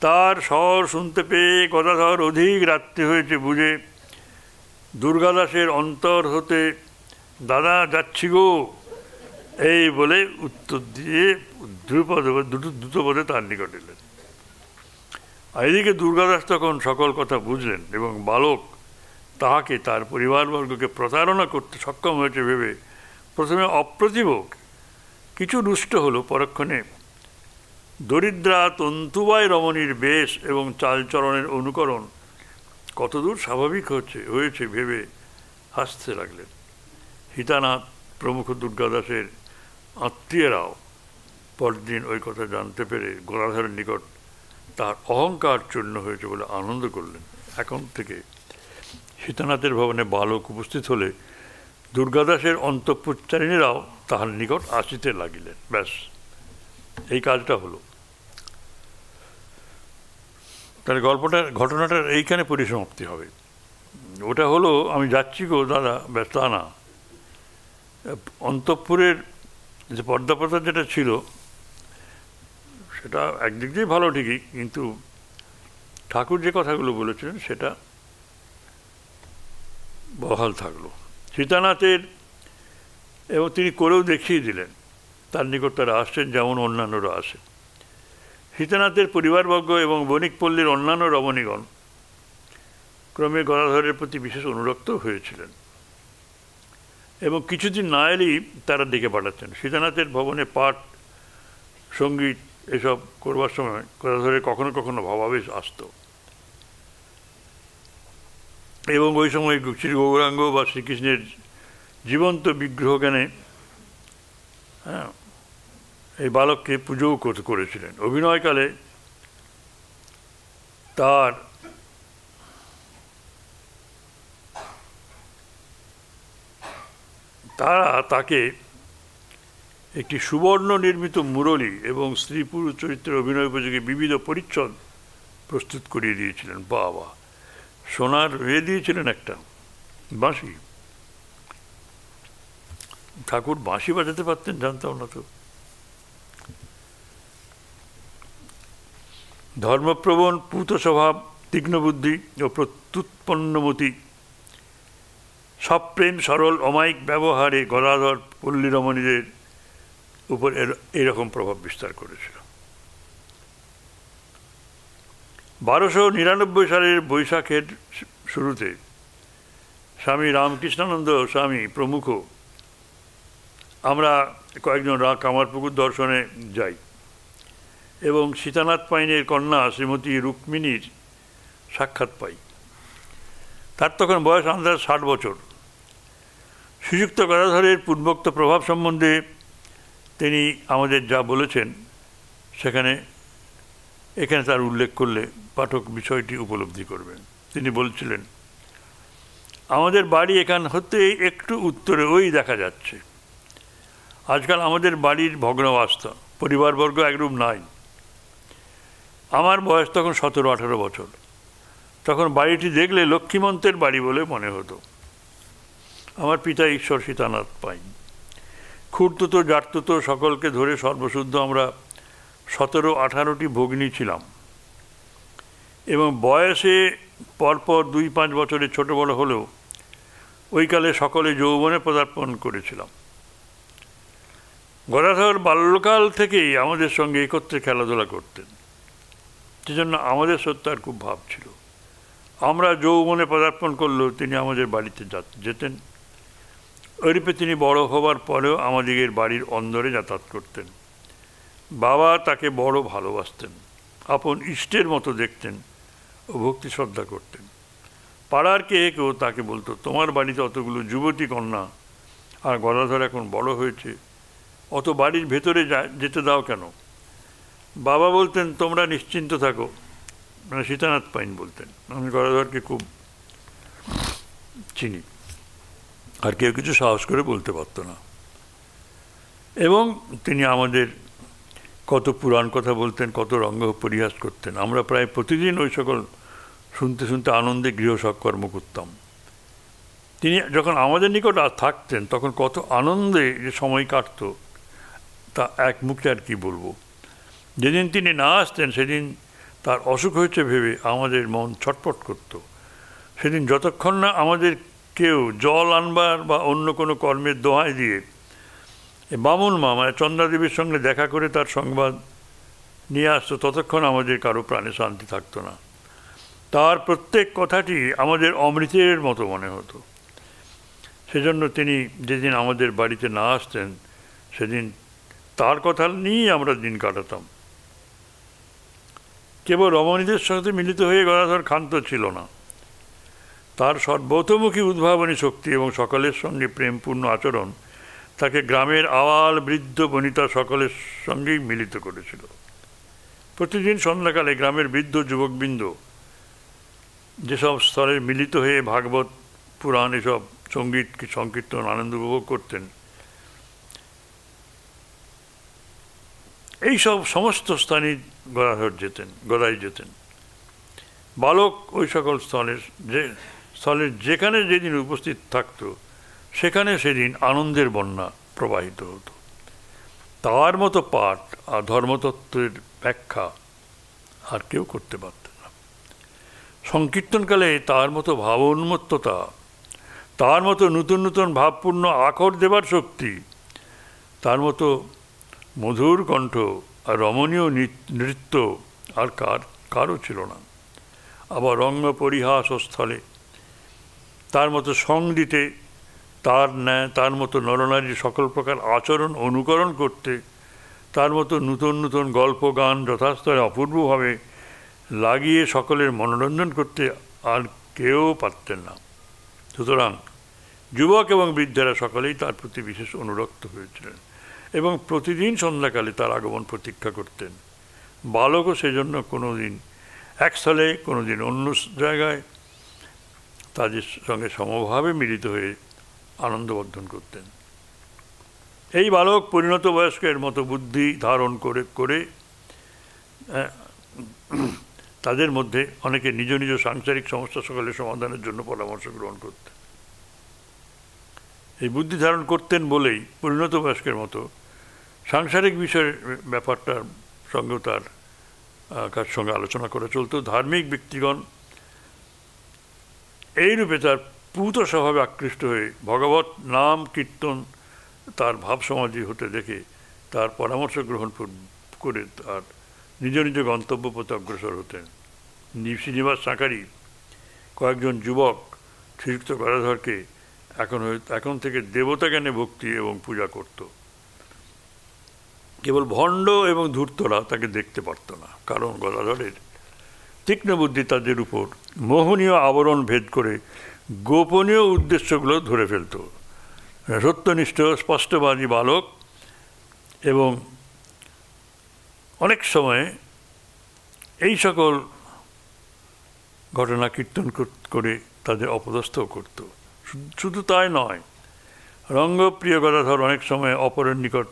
Speaker 1: তার স্বর শুনতে পেয়ে গদাধর অধিক রাত্রি হয়েছে বুঝে দুর্গাদাসের অন্তর হতে দাদা যাচ্ছি গো এই বলে উত্তর দিয়ে দ্রুতপদে তার নিকট এলেন। এদিকে দুর্গাদাস তখন সকল কথা বুঝলেন এবং বালক তাহাকে তার পরিবারবর্গকে প্রতারণা করতে সক্ষম হয়েছে ভেবে প্রথমে অপ্রতিভ কিছু রুষ্ট হলো, পরক্ষণে দরিদ্রা তন্তুবাই রমণীর বেশ এবং চালচরণের অনুকরণ কতদূর স্বাভাবিক হয়েছে ভেবে হাসতে লাগলেন। সীতানাথ প্রমুখ দুর্গাদাসের আত্মীয়রাও পরদিন ওই কথা জানতে পেরে গদাধরের নিকট তার অহংকার চূর্ণ হয়েছে বলে আনন্দ করলেন। এখন থেকে সীতানাথের ভবনে বালক উপস্থিত হলে দুর্গাদাসের অন্তঃপুরচারিণীরাও তাহার নিকট আসিতে লাগিলেন। ব্যাস, এই কাজটা হলো। তাহলে ঘটনাটার এইখানে পরিসমাপ্তি হবে। ওটা হলো আমি যাচ্ছি গো দাদা, ব্যাস তা না। অন্তঃপুরের যে পর্দাপ্রথা যেটা ছিল সেটা একদিক দিয়ে ভালো ঠিকই, কিন্তু ঠাকুর যে কথাগুলো বলেছিলেন সেটা বহাল থাকলো। সীতানাথের এবং তিনি করেও দেখিয়ে দিলেন, তার নিকট তারা আসছেন যেমন অন্যান্যরা আসেন। সীতানাথের পরিবারবর্গ এবং বণিকপল্লীর অন্যান্য রমণীগণ ক্রমে গদাধরের প্রতি বিশেষ অনুরক্ত হয়েছিলেন এবং কিছুদিন না এলেই তারা ডেকে পাঠাচ্ছেন। সীতানাথের ভবনে পাঠ, সঙ্গীত এসব করবার সময় গদাধরের কখনো কখনো ভাবাবেশ আসত এবং ওই সময় শ্রী গৌরাঙ্গ বা শ্রীকৃষ্ণের জীবন্ত বিগ্রহ জ্ঞানে এই বালককে পুজোও করেছিলেন। অভিনয়কালে তারা তাকে একটি সুবর্ণ নির্মিত মুরলী এবং স্ত্রী পুরুষ চরিত্রের অভিনয় উপযোগী বিবিধ পরিচ্ছদ প্রস্তুত করিয়ে দিয়েছিলেন। বাবা, সোনার দিয়েছিলেন একটা বাঁশি। ঠাকুর বাঁশি বাজাতে পারতেন জানতাম না তো। ধর্মপ্রবণ, পূত স্বভাব, তীক্ষ্ণবুদ্ধি ও প্রত্যুৎপন্নমতি, সপ্রেম, সরল অমায়িক ব্যবহারে গদাধর পল্লী রমণীদের উপর এরকম প্রভাব বিস্তার করেছিল। 1299 সালের বৈশাখের শুরুতে স্বামী রামকৃষ্ণানন্দ স্বামী প্রমুখ আমরা কয়েকজন কামারপুকুর দর্শনে যাই এবং সীতানাথ পাইনের কন্যা শ্রীমতী রুক্মিণীর সাক্ষাৎ পাই। তার তখন বয়স আন্দাজ 60 বছর। শ্রীযুক্ত গদাধরের পূর্বোক্ত প্রভাব সম্বন্ধে তিনি আমাদের যা বলেছেন এখানে তার উল্লেখ করলে পাঠক বিষয়টি উপলব্ধি করবেন। তিনি বলছিলেন, আমাদের বাড়ি এখান হতে একটু উত্তরে ওই দেখা যাচ্ছে। আজকাল আমাদের বাড়ির ভগ্নাবস্থা, পরিবারবর্গ একরূপ নাই। আমার বয়স তখন 17-18 বছর। তখন বাড়িটি দেখলে লক্ষ্মীমন্তের বাড়ি বলে মনে হতো। আমার পিতা ঈশ্বর সীতানাথ পাইন। খুড়তুতো জাটতুতো সকলকে ধরে সর্বশুদ্ধ আমরা 17-18টি ভগ্নী ছিলাম এবং বয়সে পরপর 2-5 বছরের ছোট বড় হলেও ওইকালে সকলে যৌবনে পদার্পণ করেছিলাম। গদাধর বাল্যকাল থেকেই আমাদের সঙ্গে একত্রে খেলাধুলা করতেন, সেজন্য আমাদের সত্য আর খুব ভাব ছিল। আমরা যৌবনে পদার্পণ করলেও তিনি আমাদের বাড়িতে যেতেন। ওইরূপে তিনি বড় হবার পরেও আমাদের বাড়ির অন্দরে যাতায়াত করতেন। বাবা তাকে বড় ভালোবাসতেন, আপন ইষ্টের মতো দেখতেন ও ভক্তি শ্রদ্ধা করতেন। পাড়ার কেউ তাকে বলতো, তোমার বাড়িতে অতগুলো যুবতী কন্যা আর গদাধর এখন বড় হয়েছে, অত বাড়ির ভেতরে যেতে দাও কেন? বাবা বলতেন, তোমরা নিশ্চিন্ত থাকো। মানে সীতানাথ পাইন বলতেন। আমি গদাধরকে খুব চিনি, আর কেউ কিছু সাহস করে বলতে পারতো না। এবং তিনি আমাদের কত পুরাণ কথা বলতেন, কত রঙ্গ পরিহাস করতেন। আমরা প্রায় প্রতিদিন ওই সকল শুনতে শুনতে আনন্দে গৃহসৎকর্ম করতাম। তিনি যখন আমাদের নিকট থাকতেন তখন কত আনন্দে যে সময় কাটত তা এক মুখে আর কি বলবো। যেদিন তিনি না আসতেন সেদিন তার অসুখ হয়েছে ভেবে আমাদের মন ছটফট করত। সেদিন যতক্ষণ না আমাদের কেউ জল আনবার বা অন্য কোনো কর্মের দোহাই দিয়ে বামুন মা মানে চন্দ্রাদেবীর সঙ্গে দেখা করে তার সংবাদ নিয়ে আসতো, ততক্ষণ আমাদের কারো প্রাণে শান্তি থাকতো না। তার প্রত্যেক কথাটি আমাদের অমৃতের মতো মনে হতো। সেজন্য তিনি যেদিন আমাদের বাড়িতে না আসতেন সেদিন তার কথা নিয়েই আমরা দিন কাটাতাম। কেবল রমণীদের সাথে মিলিত হয়ে গদাধর ক্ষান্ত ছিল না। তার সর্বতোমুখী উদ্ভাবনী শক্তি এবং সকলের সঙ্গে প্রেমপূর্ণ আচরণ তাকে গ্রামের আওয়াল বৃদ্ধ বনিতা সকলের সঙ্গেই মিলিত করেছিল। প্রতিদিন সন্ধ্যাকালে গ্রামের বৃদ্ধ যুবকবৃন্দ যেসব স্থলে মিলিত হয়ে ভাগবত পুরাণ এসব সঙ্গীত সংকীর্তন আনন্দ উপভোগ করতেন, এইসব সমস্ত স্থানে গদাই যেতেন। বালক ওই সকল স্থলের যেখানে যেদিন উপস্থিত থাকত সেখানে সেদিন আনন্দের বন্যা প্রবাহিত হতো। তার মতো পাঠ আর ধর্মতত্ত্বের ব্যাখ্যা আর কেউ করতে পারতেন না। সংকীর্তনকালে তার মতো ভাবোন্মত্ততা, তার মতো নতুন নতুন ভাবপূর্ণ আখর দেবার শক্তি, তার মতো মধুর কণ্ঠ আর রমণীয় নৃত্য আর কারও ছিল না। আবার রঙ্গ পরিহাস স্থলে তার মতো সং দিতে, তার মতো নরনারীর সকল প্রকার আচরণ অনুকরণ করতে, তার মতো নতুন নতুন গল্প গান যথাস্তরে অপূর্বভাবে লাগিয়ে সকলের মনোরঞ্জন করতে আর কেউ পারতেন না। সুতরাং যুবক এবং বৃদ্ধেরা সকলেই তার প্রতি বিশেষ অনুরক্ত হয়েছিলেন এবং প্রতিদিন সন্ধ্যাকালে তার আগমন প্রতীক্ষা করতেন। বালকও সেজন্য কোনো দিন এক স্থলে, কোনো দিন অন্য জায়গায় তাদের সঙ্গে সমভাবে মিলিত হয়ে আনন্দবর্ধন করতেন। এই বালক পরিণত বয়স্কের মতো বুদ্ধি ধারণ করে তাদের মধ্যে অনেকে নিজ নিজ সাংসারিক সমস্যা সকলের সমাধানের জন্য পরামর্শ গ্রহণ করতেন। এই বুদ্ধি ধারণ করতেন বলেই পরিণত বয়স্কের মতো সাংসারিক বিষয়ের ব্যাপারটার সঙ্গেও তার কার সঙ্গে আলোচনা করে চলত। ধার্মিক ব্যক্তিগণ এইরূপে তার পূত স্বভাবে আকৃষ্ট হয়ে ভগবত নাম কীর্তন তার ভাব সমাধি হতে দেখে তার পরামর্শ গ্রহণ করে তার নিজ নিজ গন্তব্য পথে অগ্রসর হতেন। শ্রীনিবাস সাঁকারি কয়েকজন যুবক শ্রীযুক্ত গদাধরকে এখন থেকে দেবতা জ্ঞানে ভক্তি এবং পূজা করত। কেবল ভণ্ড এবং ধূর্তরা তাকে দেখতে পারত না, কারণ গদাধরের তীক্ষ্ণ বুদ্ধি তাদের উপর মোহনীয় আবরণ ভেদ করে গোপনীয় উদ্দেশ্যগুলো ধরে ফেলত। সত্যনিষ্ঠ স্পষ্টবাদী বালক এবং অনেক সময় এই সকল ঘটনা কীর্তন করে তাদের অপদস্থও করত। শুধু তাই নয়, রঙ্গপ্রিয় গদাধর অনেক সময় অপরের নিকট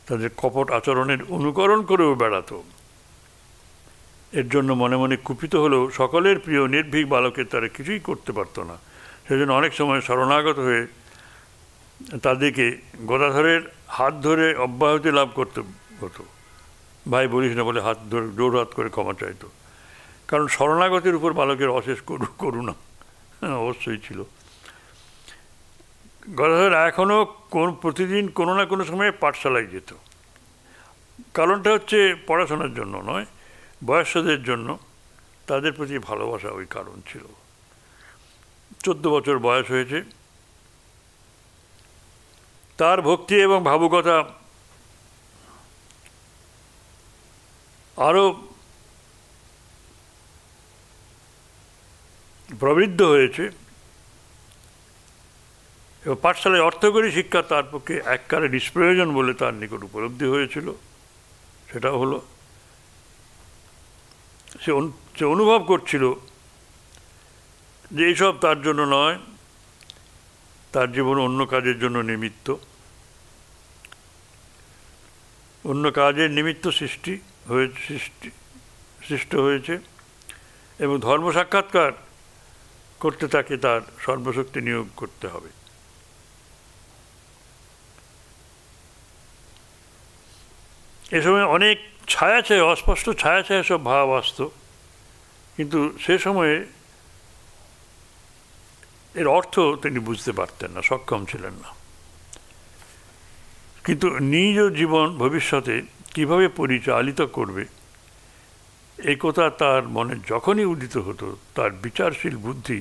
Speaker 1: তাদের কপট আচরণের অনুকরণ করেও বেড়াত। এর জন্য মনে মনে কুপিত হলেও সকলের প্রিয় নির্ভীক বালকের তারা কিছুই করতে পারত না। সেজন্য অনেক সময় শরণাগত হয়ে তাদেরকে গদাধরের হাত ধরে অব্যাহতি লাভ করতে হতো। ভাই বলিস না বলে হাত ধরে জোড়হাত করে ক্ষমা চাইত, কারণ শরণাগতের উপর বালকের অশেষ করুণা অবশ্যই ছিল। গদাধর এখনও প্রতিদিন কোনো না কোনো সময়ে পাঠশালায় যেত। কারণটা হচ্ছে পড়াশোনার জন্য নয়, বয়স্কদের জন্য তাদের প্রতি ভালোবাসা ওই কারণ ছিল। 14 বছর বয়স হয়েছে। তার ভক্তি এবং ভাবুকতা আরও প্রবৃদ্ধ হয়েছে এবং পাঠশালায় অর্থকরী শিক্ষা তার পক্ষে এককালে নিষ্প্রয়োজন বলে তার নিকট উপলব্ধি হয়েছিল। সেটাও হলো সে অনুভব করছিল যে এইসব তার জন্য নয়, তার জীবন অন্য কাজের জন্য নিমিত্ত। অন্য কাজের নিমিত্ত সৃষ্ট হয়েছে এবং ধর্ম সাক্ষাৎকার করতে তাকে তার সর্বশক্তি নিয়োগ করতে হবে। এ সময় অনেক ছায়াছায়া, অস্পষ্ট ছায়াছায়া সব ভাব আসত, কিন্তু সে সময়ে এর অর্থ তিনি বুঝতে পারতেন না, সক্ষম ছিলেন না। কিন্তু নিজ জীবন ভবিষ্যতে কিভাবে পরিচালিত করবে এই কথা তার মনে যখনই উদিত হতো, তার বিচারশীল বুদ্ধি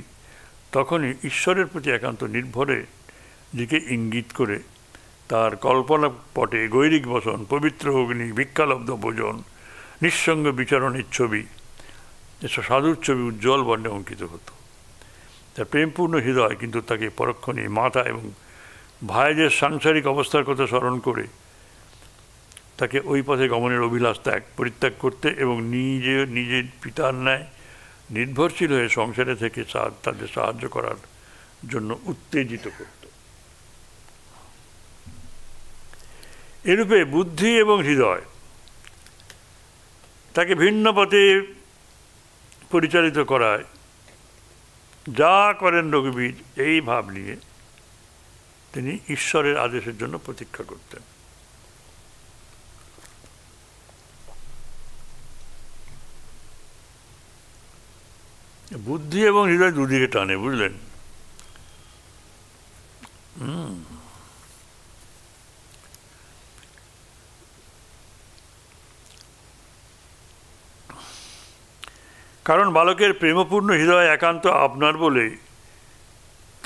Speaker 1: তখনই ঈশ্বরের প্রতি একান্ত নির্ভরের দিকে ইঙ্গিত করে তার কল্পনা পটে গৈরিক বসন, পবিত্র অগ্নি, ভিক্ষালব্ধ ভোজন, নিঃসঙ্গ বিচারণের ছবি, এসব সাধুর ছবি উজ্জ্বল বর্ণে অঙ্কিত হতো। তার প্রেমপূর্ণ হৃদয় কিন্তু তাকে পরক্ষণে মাতা এবং ভাইদের সাংসারিক অবস্থার কথা স্মরণ করে তাকে ওই পথে গমনের অভিলাষ পরিত্যাগ করতে এবং নিজের পিতার ন্যায় নির্ভরশীল হয়ে সংসারে থেকে তাদের সাহায্য করার জন্য উত্তেজিত করত। এরূপে বুদ্ধি এবং হৃদয় তাকে ভিন্ন পথে পরিচালিত করায় যা করেন রঘুবীর এই ভাব নিয়ে তিনি ঈশ্বরের আদেশের জন্য প্রতীক্ষা করতেন। বুদ্ধি এবং হৃদয় দুদিকে টানে, বুঝলেন? কারণ বালকের প্রেমপূর্ণ হৃদয় একান্ত আপনার বলে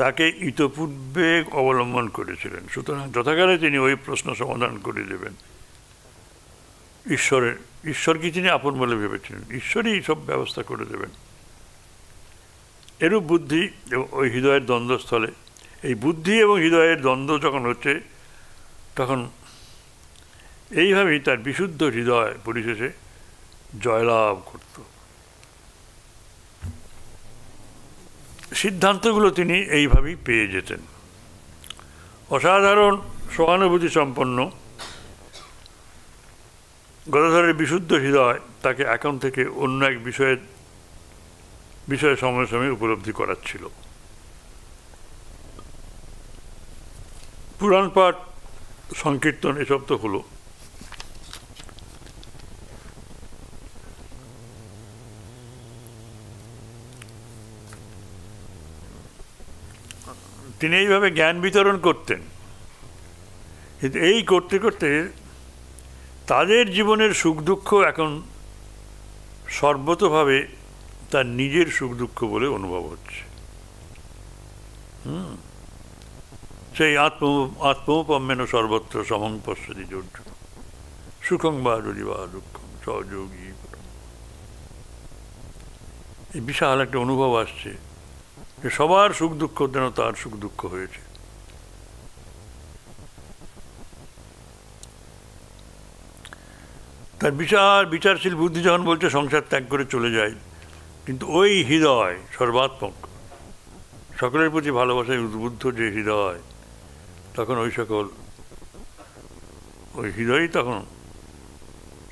Speaker 1: তাকে ইতপূর্বে অবলম্বন করেছিলেন। সুতরাং যথাকালে তিনি ওই প্রশ্ন সমাধান করে দেবেন। ঈশ্বরকে তিনি আপন বলে ভেবেছিলেন, ঈশ্বরই সব ব্যবস্থা করে দেবেন। এরূপ বুদ্ধি এবং ওই হৃদয়ের দ্বন্দ্বস্থলে, এই বুদ্ধি এবং হৃদয়ের দ্বন্দ্ব যখন হচ্ছে, তখন এইভাবেই তার বিশুদ্ধ হৃদয় পরিশেষে জয়লাভ করত। সিদ্ধান্তগুলো তিনি এইভাবেই পেয়ে যেতেন। অসাধারণ সহানুভূতি সম্পন্ন গদাধরের বিশুদ্ধ হৃদয় তাকে এখন থেকে অন্য এক বিষয়ে সময়ে সময়ে উপলব্ধি করাচ্ছিল। পুরাণ পাঠ, সংকীর্তন এসব তো হলো, তিনি এইভাবে জ্ঞান বিতরণ করতেন। কিন্তু এই করতে করতে তাদের জীবনের সুখ দুঃখ এখন সর্বতভাবে তার নিজের সুখ দুঃখ বলে অনুভব হচ্ছে। সেই আত্মোপম্যেন সর্বত্র সমং পশ্যতি অর্জুন, সুখং বা যদি বা দুঃখং সহযোগী। এই বিশাল একটা অনুভব আসছে যে সবার সুখ দুঃখ যেন তার সুখ দুঃখ হয়েছে। তার বিচারশীল বুদ্ধি যখন বলছে সংসার ত্যাগ করে চলে যায়, কিন্তু ওই হৃদয় সর্বাত্মক, সকলের প্রতি ভালোবাসায় উদ্বুদ্ধ যে হৃদয়, তখন ওই হৃদয়ই তখন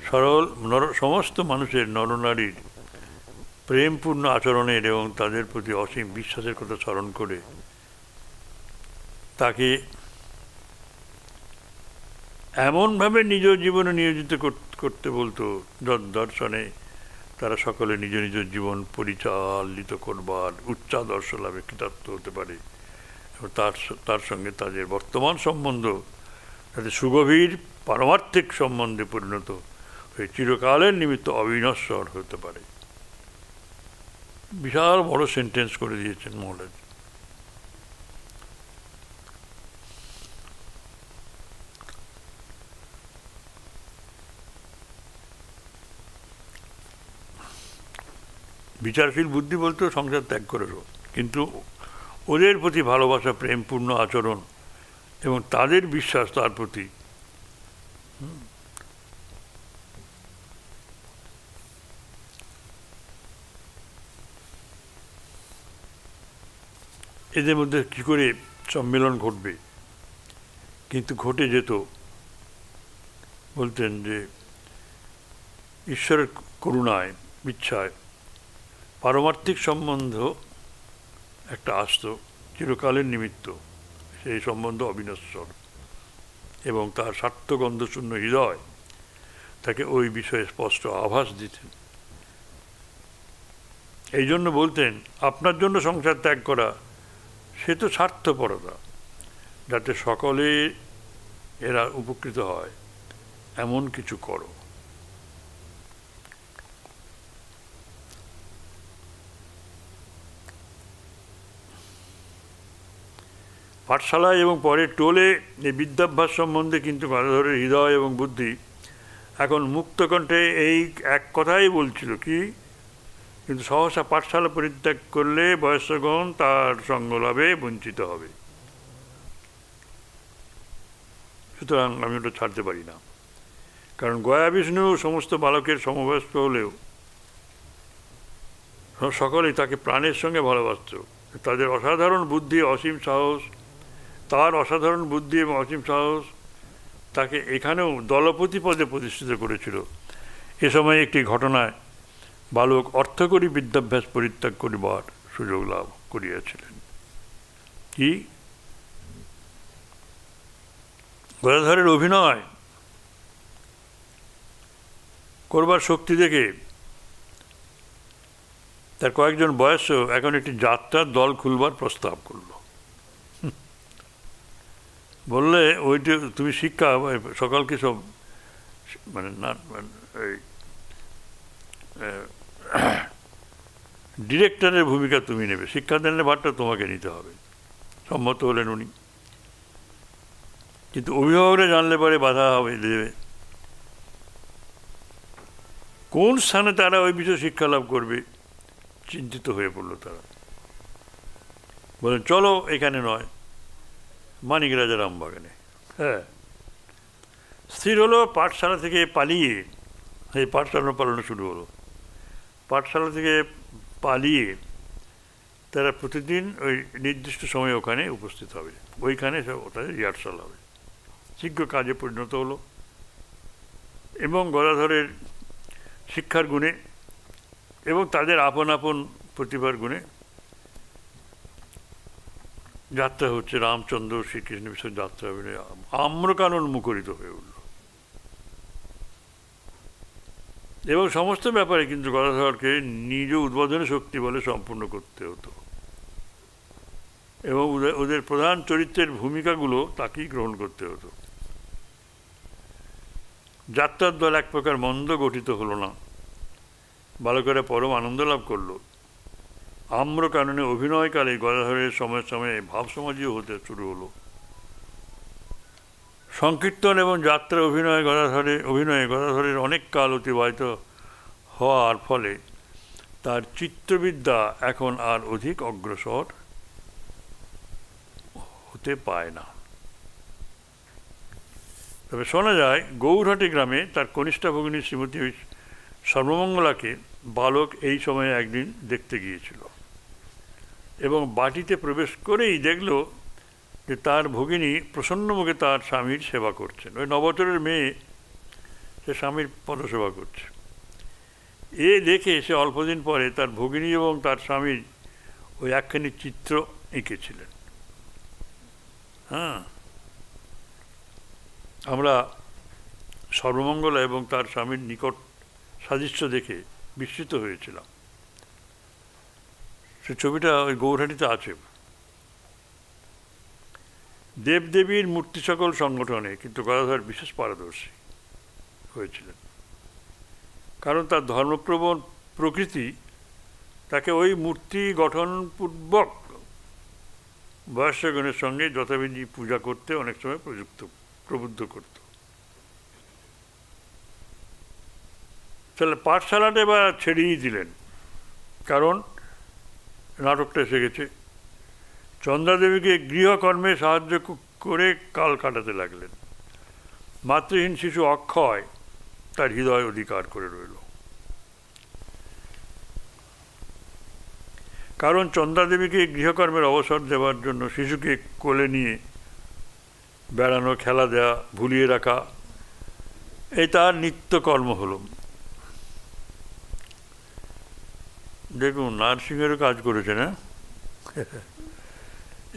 Speaker 1: সরল সমস্ত মানুষের, নরনারীর প্রেমপূর্ণ আচরণের এবং তাদের প্রতি অসীম বিশ্বাসের কথা স্মরণ করে তাকে এমনভাবে নিজ জীবনে নিয়োজিত করতে বলতো দর্শনে তারা সকলে নিজ নিজ জীবন পরিচালিত করবার উচ্চাদর্শ লাভে কৃতার্থ হতে পারে এবং তার সঙ্গে তাদের বর্তমান সম্বন্ধ যাতে সুগভীর পারমার্থিক সম্বন্ধে পরিণত হয়ে চিরকালের নিমিত্ত অবিনশ্বর হতে পারে। বিশাল বড় সেন্টেন্স করে দিয়েছেন মহারাজ। বিচারশীল বুদ্ধি বলতে সংসার ত্যাগ করেও, কিন্তু ওদের প্রতি ভালোবাসা, প্রেমপূর্ণ আচরণ এবং তাদের বিশ্বাস তার প্রতি, এদের মধ্যে কী করে সম্মেলন ঘটবে, কিন্তু ঘটে যেত বলতেন যে ঈশ্বরের করুণায় ইচ্ছায় পারমার্থিক সম্বন্ধ একটা আসত চিরকালের নিমিত্ত, সেই সম্বন্ধ অবিনশ্বর, এবং তার স্বার্থগন্ধশূন্য হৃদয় তাকে ওই বিষয়ে স্পষ্ট আভাস দিতেন। এই জন্য বলতেন, আপনার জন্য সংসার ত্যাগ করা সে তো স্বার্থপরতা, যাতে সকলে এরা উপকৃত হয় এমন কিছু করো। পাঠশালায় এবং পরে টোলে এই বিদ্যাভ্যাস সম্বন্ধে কিন্তু গদাধরের হৃদয় এবং বুদ্ধি এখন মুক্তকণ্ঠে এই এক কথাই বলছিল, কি কিন্তু সহসা পাঠশালা পরিত্যাগ করলে বয়স্কগণ তার সঙ্গ লাভে বঞ্চিত হবে, সুতরাং আমি ওটা ছাড়তে পারি না। কারণ গয়া বিষ্ণু সমস্ত বালকের সমবয়স্ক হলেও সকলেই তাকে প্রাণের সঙ্গে ভালোবাসত। তাদের অসাধারণ বুদ্ধি, অসীম সাহস, তার অসাধারণ বুদ্ধি এবং অসীম সাহস তাকে এখানেও দলপতি পদে প্রতিষ্ঠিত করেছিল। এ সময় একটি ঘটনায় বালক অর্থকরী বিদ্যাভ্যাস পরিত্যাগ করিবার সুযোগ লাভ করিয়াছিলেন। কি গদাধরের অভিনয় করবার শক্তি দেখে তার কয়েকজন বয়স্ক এখন একটি যাত্রার দল খুলবার প্রস্তাব করল। বললে, ওইটি তুমি শিক্ষা সকালকে সব মানে না এই ডিরেক্টরের ভূমিকা তুমি নেবে, শিক্ষাদানের ভারটা তোমাকে নিতে হবে। সম্মত হলেন উনি, কিন্তু অভিভাবকরা জানলে পরে বাধা হবে দেবে। কোন স্থানে তারা ওই বিষয়ে শিক্ষা লাভ করবে চিন্তিত হয়ে পড়ল তারা। বলেন, চলো এখানে নয়, মানিক রাজার আমবাগানে। হ্যাঁ, স্থির হলো পাঠশালা থেকে পালিয়ে, এই পাঠশালা পালানো শুরু হলো। পাঠশালা থেকে পালিয়ে তারা প্রতিদিন ওই নির্দিষ্ট সময়ে ওখানে উপস্থিত হবে, ওইখানে সব তাদের রিহার্সাল হবে। শীঘ্র কাজে পরিণত হলো এবং গদাধরের শিক্ষার গুণে এবং তাদের আপন আপন প্রতিভার গুণে যাত্রা হচ্ছে রামচন্দ্র শ্রীকৃষ্ণ বিষয় যাত্রা আম্রকানন মুখরিত হয়ে উঠল। এবং সমস্ত ব্যাপারে কিন্তু গদাধরকে নিজ উদ্বোধনী শক্তি বলে সম্পূর্ণ করতে হতো এবং ওদের প্রধান চরিত্রের ভূমিকাগুলো তাকেই গ্রহণ করতে হতো। যাত্রার দল এক প্রকার মন্দ গঠিত হলো না, বালকেরা পরম আনন্দ লাভ করল। আম্রকাননে অভিনয়কালে গদাধরের সময়ে সময়ে ভাবসমাজিও হতে শুরু হলো। সংকীর্তন এবং যাত্রা অভিনয়ে গদাধরের অনেক কাল অতিবাহিত হওয়ার ফলে তার চিত্রবিদ্যা এখন আর অধিক অগ্রসর হতে পায় না। তবে শোনা যায় গৌরহাটি গ্রামে তার কনিষ্ঠা ভগিনী শ্রীমতী সর্বমঙ্গলাকে বালক এই সময়ে একদিন দেখতে গিয়েছিল এবং বাটিতে প্রবেশ করেই দেখল যে তার ভগিনী প্রসন্ন মুখে তার স্বামীর সেবা করছেন। ওই 9 বছরের মেয়ে, সে স্বামীর পদসেবা করছে। এ দেখে সে অল্পদিন পরে তার ভগিনী এবং তার স্বামীর ওই একখানি চিত্র এঁকেছিলেন। হ্যাঁ, আমরা সর্বমঙ্গলা এবং তার স্বামীর নিকট সাদৃশ্য দেখে বিস্মিত হয়েছিলাম। সে ছবিটা ওই গৌরহাটিতে আছে। দেবদেবীর মূর্তি সকল সংগঠনে কিন্তু গদাধর বিশেষ পারদর্শী হয়েছিলেন, কারণ তার ধর্মপ্রবণ প্রকৃতি তাকে ওই মূর্তি গঠনপূর্বক বয়স্কগণের সঙ্গে যথাবিধি পূজা করতে অনেক সময় প্রবুদ্ধ করত। তাহলে পাঠশালাটা এবার ছেড়েই দিলেন, কারণ নাটকটা এসে গেছে। চন্দ্রাদেবীকে গৃহকর্মে সাহায্য করে কাল কাটাতে লাগলেন। মাতৃহীন শিশু অক্ষয় তার হৃদয় অধিকার করে রইল, কারণ চন্দ্রাদেবীকে গৃহকর্মের অবসর দেওয়ার জন্য শিশুকে কোলে নিয়ে বেড়ানো, খেলা দেওয়া, ভুলিয়ে রাখা এই তার নিত্যকর্ম হলো। দেখুন নার্সিংয়েরও কাজ করেছে না,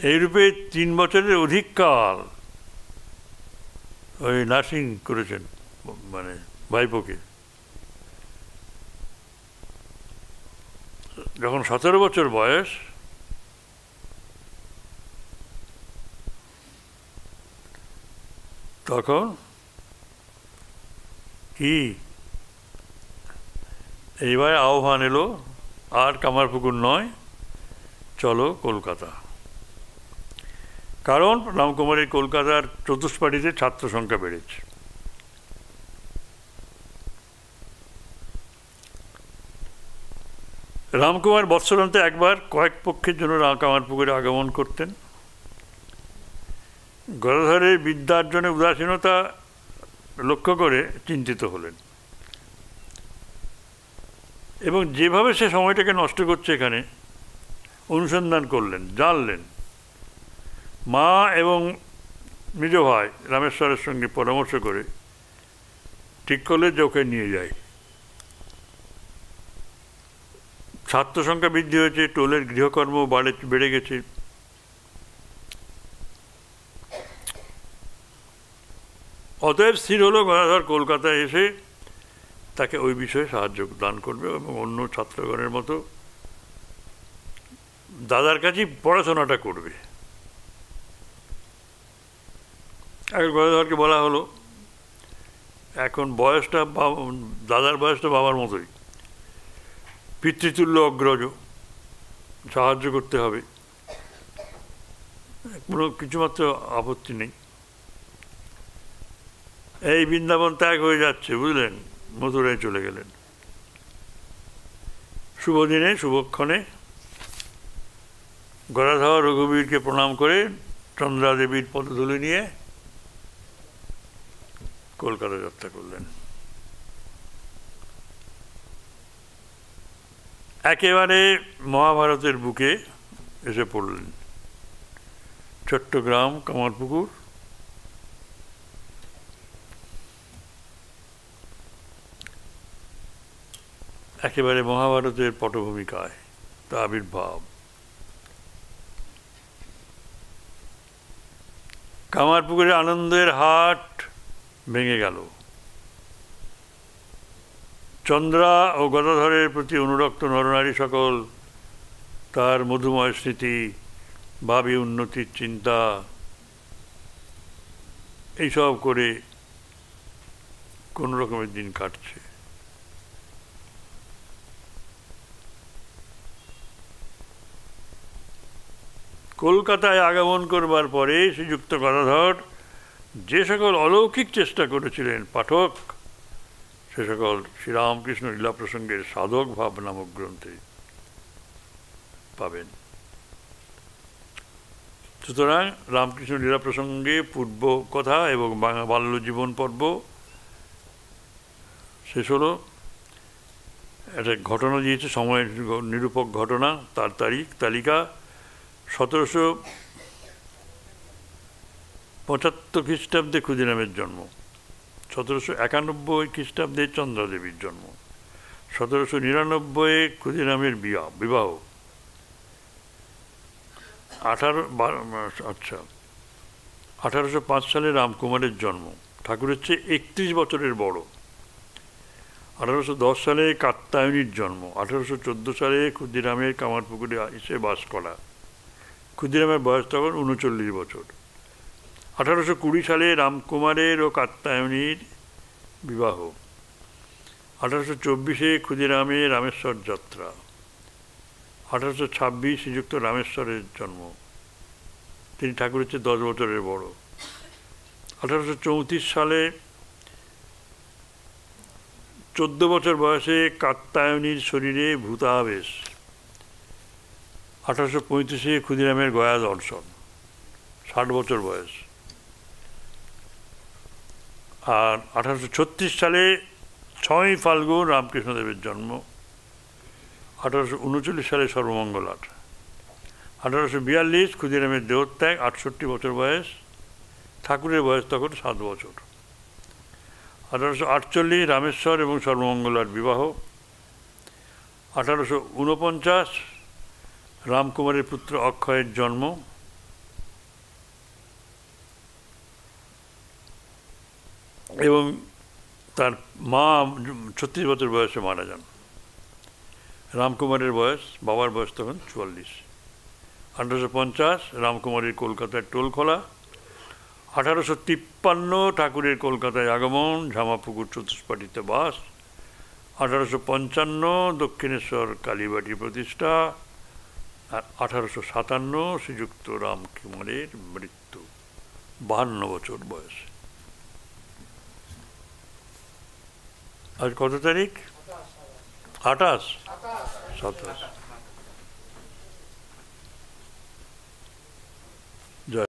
Speaker 1: এইরূপে 3 বছরের অধিক কাল ওই নার্সিং করেছেন, মানে ভাইপোকে। যখন 17 বছর বয়স তখন কি এইবার আহ্বান এলো, আর কামারপুকুর নয়, চলো কলকাতা। কারণ রামকুমারী কলকাতার চতুষ্পাটিতে ছাত্র সংখ্যা বেড়েছে। রামকুমার বৎসরান্তে একবার কয়েক পক্ষের জন্য কামারপুকুরে আগমন করতেন। গদাধরের বিদ্যার্জনে উদাসীনতা লক্ষ্য করে চিন্তিত হলেন এবং যেভাবে সে সময়টাকে নষ্ট করছে এখানে অনুসন্ধান করলেন, জানলেন। মা এবং নিজ ভাই রামেশ্বরের সঙ্গে পরামর্শ করে ঠিক করলে যে ওকে নিয়ে যায়। ছাত্র সংখ্যা বৃদ্ধি হয়েছে, টোলের গৃহকর্ম বেড়ে গেছে। অতএব স্থির হলো গদাধর কলকাতায় এসে তাকে ওই বিষয়ে সাহায্য দান করবে এবং অন্য ছাত্রগণের মতো দাদার কাছেই পড়াশোনাটা করবে। এখন গদাধরকে বলা হলো, এখন বয়সটা দাদার বয়সটা বাবার মতোই, পিতৃতুল্য অগ্রজ, সাহায্য করতে হবে, কোনো কিছুমাত্র আপত্তি নেই। এই বৃন্দাবন ত্যাগ হয়ে যাচ্ছে, বুঝলেন, মথুরায় চলে গেলেন। শুভ দিনে শুভক্ষণে গদাধর রঘুবীরকে প্রণাম করে চন্দ্রা দেবীর পদধূলি নিয়ে কলকাতা যাত্রা করলেন। একেবারে মহাভারতের বুকে এসে পড়লেন, চট্টগ্রাম কামারপুকুর। একেবারে মহাভারতের পটভূমিকায় তা আবির্ভাব। কামারপুকুরে আনন্দের হাট ভেঙে গেল। চন্দ্রা ও গদাধরের প্রতি অনুরক্ত নরনারী সকল তার মধুময় স্মৃতি, ভাবী উন্নতির চিন্তা, এইসব করে কোনো রকমের দিন কাটছে। কলকাতায় আগমন করবার পরে শ্রীযুক্ত গদাধর যে সকল অলৌকিক চেষ্টা করেছিলেন পাঠক সে সকল শ্রীরামকৃষ্ণ লীলা প্রসঙ্গের সাধক ভাব নামক গ্রন্থে পাবেন। সুতরাং রামকৃষ্ণ লীলা প্রসঙ্গে পূর্ব কথা এবং বাল্য জীবন পর্ব শেষ হলো। একটা ঘটনা দিয়েছে, সময়ের নিরূপক ঘটনা, তার তালিকা 1775 খ্রিস্টাব্দে ক্ষুদিরামের জন্ম, 1791 খ্রিস্টাব্দে চন্দ্রাদেবীর জন্ম, 1799 ক্ষুদিরামের বিবাহ, 1805 সালে রামকুমারের জন্ম, ঠাকুরের চেয়ে 31 বছরের বড়। 1810 সালে কাত্যায়নীর জন্ম, 1814 সালে ক্ষুদিরামের কামারপুকুরে এসে বাস করা। ক্ষুদিরামের বয়স তখন 39 বছর। 1820 সালে রামকুমারের ও কাত্যায়নীর বিবাহ। 1824 ক্ষুদিরামের রামেশ্বর যাত্রা। 1826 শ্রীযুক্ত রামেশ্বরের জন্ম, তিনি ঠাকুরের চেয়ে 10 বছরের বড়। 1834 সালে 14 বছর বয়সে কাত্যায়নীর শরীরে ভূতাবেশ। 1835 ক্ষুদিরামের গয়া দর্শন, 60 বছর বয়স। আর 1836 সালে 6ই ফাল্গুন রামকৃষ্ণদেবের জন্ম। 1839 সালে সর্বমঙ্গল আট। 1842 ক্ষুদিরামের দেহত্যাগ, 68 বছর বয়স। ঠাকুরের বয়স তখন 7 বছর। 1848 রামেশ্বর এবং সর্বমঙ্গলার বিবাহ। 1849 রামকুমারের পুত্র অক্ষয়ের জন্ম। এবং তার মা 36 বছর বয়সে মারা যান। রামকুমারের বয়স, বাবার বয়স তখন 44। 1850 রামকুমারের কলকাতায় টোল খোলা। 1853 ঠাকুরের কলকাতায় আগমন, ঝামাপুকুর চতুষ্পাটিতে বাস। 1855 দক্ষিণেশ্বর কালীবাটি প্রতিষ্ঠা। আর 1857 শ্রীযুক্ত রামকুমারের মৃত্যু 52 বছর বয়সে। আজ কত তারিখ? 28? 27।